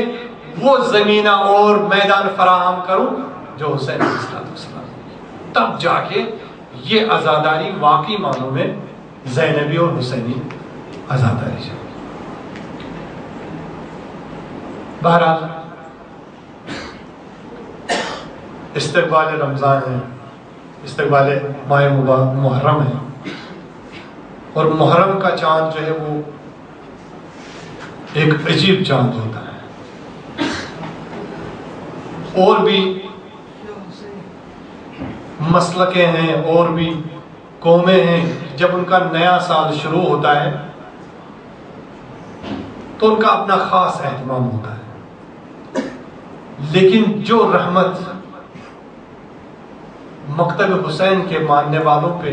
وہ زمینہ اور میدان فراہم کروں جو حسین علیہ السلام، تب جا کے یہ عزاداری واقعی معنوں میں زینبی اور حسینی عزاداری ہے۔ بہرحال استقبال رمضان ہے، استقبال ماہ محرم ہے، اور محرم کا چاند جو ہے وہ ایک عجیب چاند ہوتا ہے۔ اور بھی مسلکیں ہیں اور بھی قومیں ہیں، جب ان کا نیا سال شروع ہوتا ہے تو ان کا اپنا خاص اہتمام ہوتا ہے، لیکن جو رحمت مکتب حسین کے ماننے والوں پہ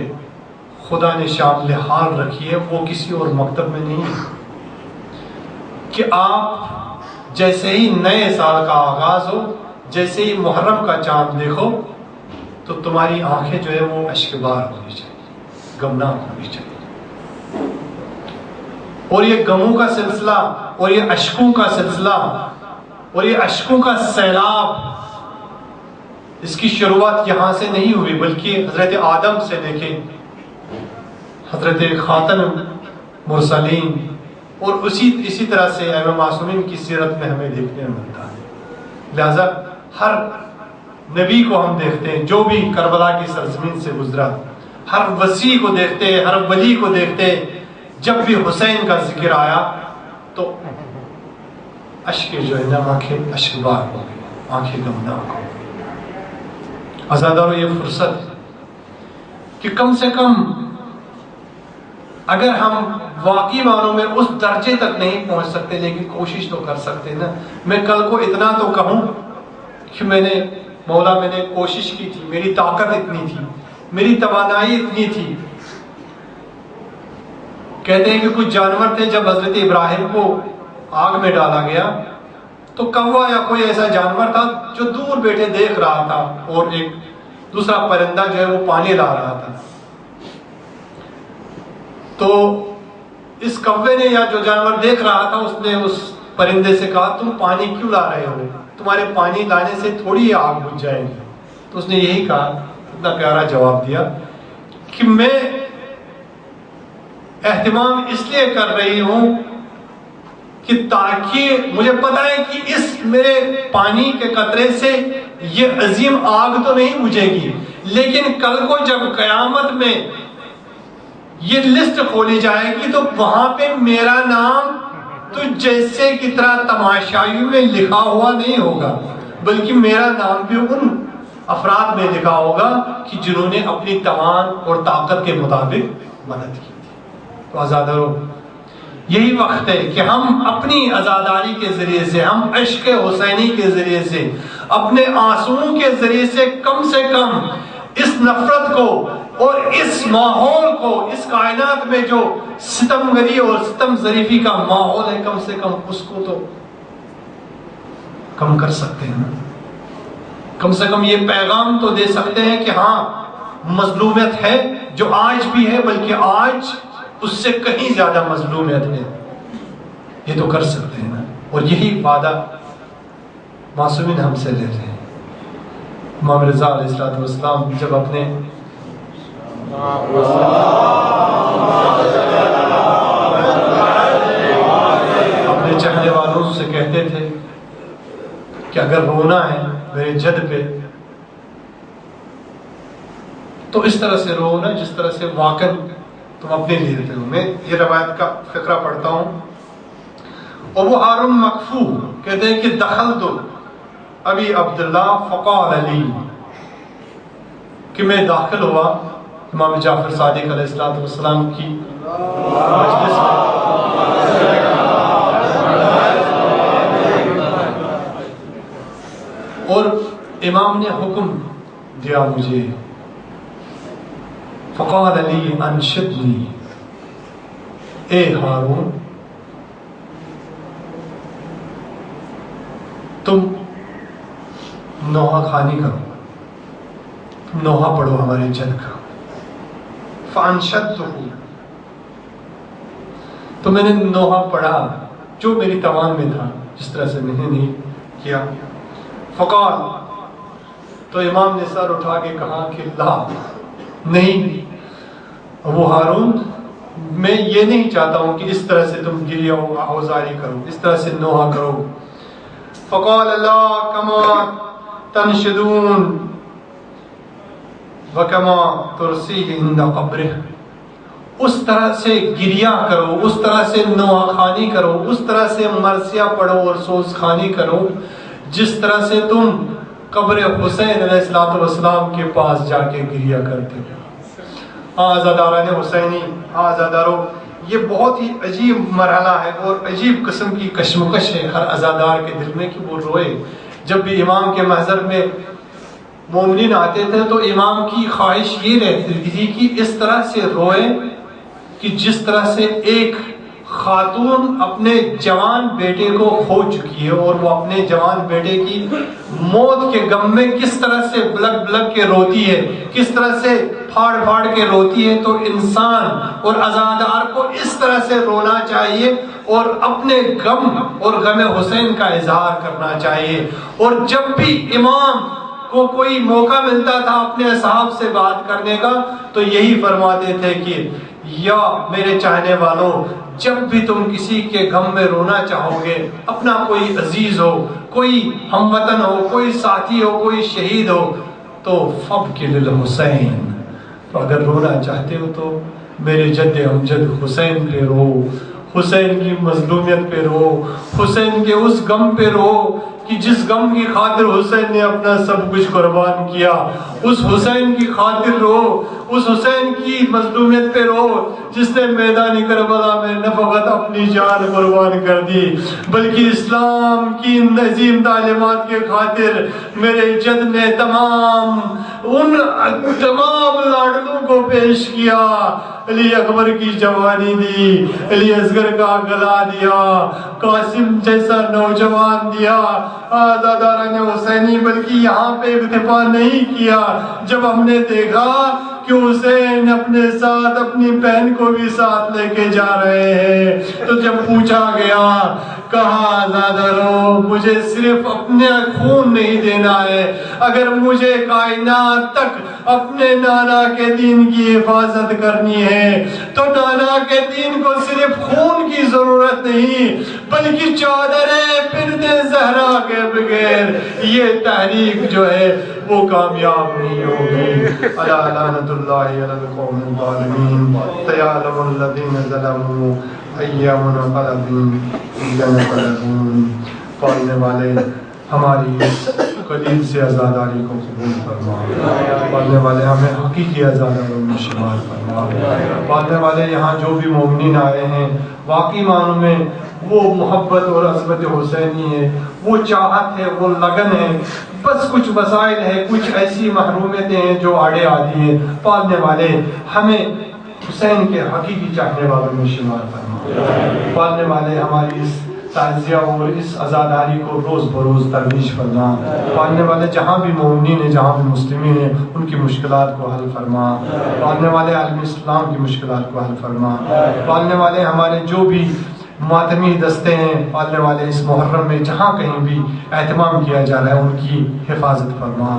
خدا نے شامل حال رکھی ہے وہ کسی اور مکتب میں نہیں ہے، کہ آپ جیسے ہی نئے سال کا آغاز ہو، جیسے ہی محرم کا چاند دیکھو تو تمہاری آنکھیں جو ہے وہ اشکبار ہونی چاہیے، غمناک ہونی چاہیے، اور یہ غموں کا سلسلہ اور یہ اشکوں کا سلسلہ اور یہ اشکوں کا سیلاب، اس کی شروعات یہاں سے نہیں ہوئی بلکہ حضرت آدم سے دیکھیں، حضرت خاتم مرسلین، اور اسی طرح سے ائمہ معصومین کی سیرت میں ہمیں دیکھنے میں ملتا ہے۔ لہذا ہر نبی کو ہم دیکھتے ہیں جو بھی کربلا کی سرزمین سے گزرا، ہر وسیع کو دیکھتے ہیں، ہر ولی کو دیکھتے ہیں، جب بھی حسین کا ذکر آیا تو اشک جو ہے نا آنکھیں اشکبار ہو گئی، آنکھیں غمناک ہو گئی۔ عزادارو یہ فرصت کہ کم سے کم اگر ہم واقعی معنوں میں اس درجے تک نہیں پہنچ سکتے لیکن کوشش تو کر سکتے نا۔ میں کل کو اتنا تو کہوں کہ میں نے کوشش کی تھی، میری طاقت اتنی تھی، میری توانائی اتنی تھی۔ کہتے ہیں کہ کچھ جانور تھے، جب حضرت ابراہیم کو آگ میں ڈالا گیا تو کوا یا کوئی ایسا جانور تھا جو دور بیٹھے دیکھ رہا تھا، اور ایک دوسرا پرندہ جو ہے وہ پانی لا رہا تھا۔ تو اس کوے نے یا جو جانور دیکھ رہا تھا اس نے اس پرندے سے کہا تم پانی کیوں لا رہے ہو، تمہارے پانی لانے سے تھوڑی آگ بجھ جائے گی۔ تو اس نے یہی کہا، اتنا پیارا جواب دیا کہ میں اہتمام اس لیے کر رہی ہوں کہ تاکہ مجھے پتا ہے کہ اس میرے پانی کے قطرے سے یہ عظیم آگ تو نہیں بجھے گی، لیکن کل کو جب قیامت میں یہ لسٹ کھولی جائے گی تو وہاں پہ میرا نام تو جیسے کی طرح تماشائیوں میں لکھا ہوا نہیں ہوگا، بلکہ میرا نام بھی ان افراد میں لکھا ہوگا کہ جنہوں نے اپنی توان اور طاقت کے مطابق مدد کی تھی۔ تو آزادارو یہی وقت ہے کہ ہم اپنی عزاداری کے ذریعے سے، ہم عشق حسینی کے ذریعے سے، اپنے آنسوؤں کے ذریعے سے کم اس نفرت کو اور اس ماحول کو، اس کائنات میں جو ستمگری اور ستم ظریفی کا ماحول ہے، کم سے کم اس کو تو کم کر سکتے ہیں۔ کم سے کم یہ پیغام تو دے سکتے ہیں کہ ہاں مظلومیت ہے جو آج بھی ہے، بلکہ آج اس سے کہیں زیادہ مظلومیت ہے، یہ تو کر سکتے ہیں نا۔ اور یہی وعدہ معصومین ہم سے لیتے ہیں۔ امام رضا علیہ السلام جب اپنے چاہنے والوں سے کہتے تھے کہ اگر رونا ہے میرے جد پہ تو اس طرح سے رو نا جس طرح سے واقع تم اپنے لیے رہتے ہو۔ میں یہ روایت کا فقرہ پڑھتا ہوں۔ ابو ہارون مکفو کہتے ہیں کہ دخلت ابی عبداللہ فقال علی، کہ میں داخل ہوا امام جعفر صادق علیہ السلام کی مجلس میں، اور امام نے حکم دیا مجھے، فقال علی انشدنی، اے ہارون تم نوحہ خوانی کرو، نوحہ پڑھو ہمارے جد کا. فانشدتہ، تو میں نے نوحہ پڑھا جو میری توان میں تھا، جس طرح سے میں نے نہیں کیا. فقال، تو امام نے سر اٹھا کے کہا کہ لا، نہیں ابو ہارون، میں یہ نہیں چاہتا ہوں کہ اس طرح سے تم گریہ و آوازاری کرو، اس طرح سے نوحہ کرو. فقال لا کما تنشدون وکما ترسیہ عند قبرہ، اس طرح سے گریہ کرو، اس طرح سے نوحہ خوانی کرو، اس طرح سے مرثیہ پڑھو اور سوز خوانی کرو جس طرح سے تم قبر حسین علیہ السلام کے پاس جا کے گریہ کرتے ہو. آزاداران حسینی، آزادارو، یہ بہت ہی عجیب مرحلہ ہے اور عجیب قسم کی کشمکش ہے ہر عزادار کے دل میں کہ وہ روئے. جب بھی امام کے محضر میں مومنین آتے تھے تو امام کی خواہش یہ رہتی تھی کہ اس طرح سے روئے کہ جس طرح سے ایک خاتون اپنے جوان بیٹے کو کھو چکی ہے اور وہ اپنے جوان بیٹے کی موت کے غم میں کس طرح سے بلک بلک کے روتی ہے، کس طرح سے پھاڑ پھاڑ کے روتی ہے. تو انسان اور عزادار کو اس طرح سے رونا چاہیے اور اپنے غم اور غم حسین کا اظہار کرنا چاہیے. اور جب بھی امام کو کوئی موقع ملتا تھا اپنے اصحاب سے بات کرنے کا تو یہی فرماتے تھے کہ یا میرے چاہنے والوں، جب بھی تم کسی کے غم میں رونا چاہو گے، اپنا کوئی عزیز ہو، کوئی ہم وطن ہو، کوئی ساتھی ہو، کوئی شہید ہو، تو فبک للحسین، تو اگر رونا چاہتے ہو تو میرے جد امجد حسین پہ رو، حسین کی مظلومیت پہ رو، حسین کے اس غم پہ رو کہ جس غم کی خاطر حسین نے اپنا سب کچھ قربان کیا. اس حسین کی خاطر رو، اس حسین کی مظلومیت پہ رو جس نے میدان کربلا میں نہ فقط اپنی جان قربان کر دی بلکہ اسلام کی عظیم تعلیمات کے خاطر میرے جد نے ان تمام لاڈلوں کو پیش کیا. علی اکبر کی جوانی دی، علی اصغر کا گلا دیا، قاسم جیسا نوجوان دیا. آزاداران حسینی بلکہ یہاں پہ اکتفا نہیں کیا، جب ہم نے دیکھا کہ حسین اپنے ساتھ اپنی بہن کو بھی ساتھ لے کے جا رہے ہیں تو جب پوچھا گیا، کہا آزادارو، مجھے صرف اپنے خون نہیں دینا ہے، اگر مجھے کائنات تک اپنے نانا کے دین کی حفاظت کرنی ہے تو نانا کے دین کو صرف خون کی ضرورت نہیں بلکہ چادر بنت زہرا کے بغیر یہ تحریک جو ہے وہ کامیاب نہیں ہوگی. الا لعنت اللہ علی القوم الظالمین. تیعلم الذین ظلموا ایام منقلب ینقلبون. پڑھنے والے ہماری قلیل سے عزاداری کو قبول فرما، پڑھنے والے ہمیں حقیقی عزاداروں میں شمار فرما. پڑھنے والے یہاں جو بھی مومنین آئے ہیں واقعی معنوں میں وہ محبت اور عظمت حسینی ہے، وہ چاہت ہے، وہ لگن ہے. بس کچھ وسائل ہے، کچھ ایسی محرومیتیں ہیں جو آڑے آتی ہیں. پڑھنے والے ہمیں حسین کے حقیقی چاہنے والوں میں شمار فرما. پڑھنے والے ہماری اس تعزیہ اور اس عزاداری کو روز بروز ترویج فرما. پڑھنے والے جہاں بھی مومنین ہیں، جہاں بھی مسلمین ہیں، ان کی مشکلات کو حل فرما. پڑھنے والے عالم اسلام کی مشکلات کو حل فرما. پڑھنے والے ہمارے جو بھی ماتمی دستے ہیں، پڑھنے والے اس محرم میں جہاں کہیں بھی اہتمام کیا جا رہا ہے ان کی حفاظت فرما.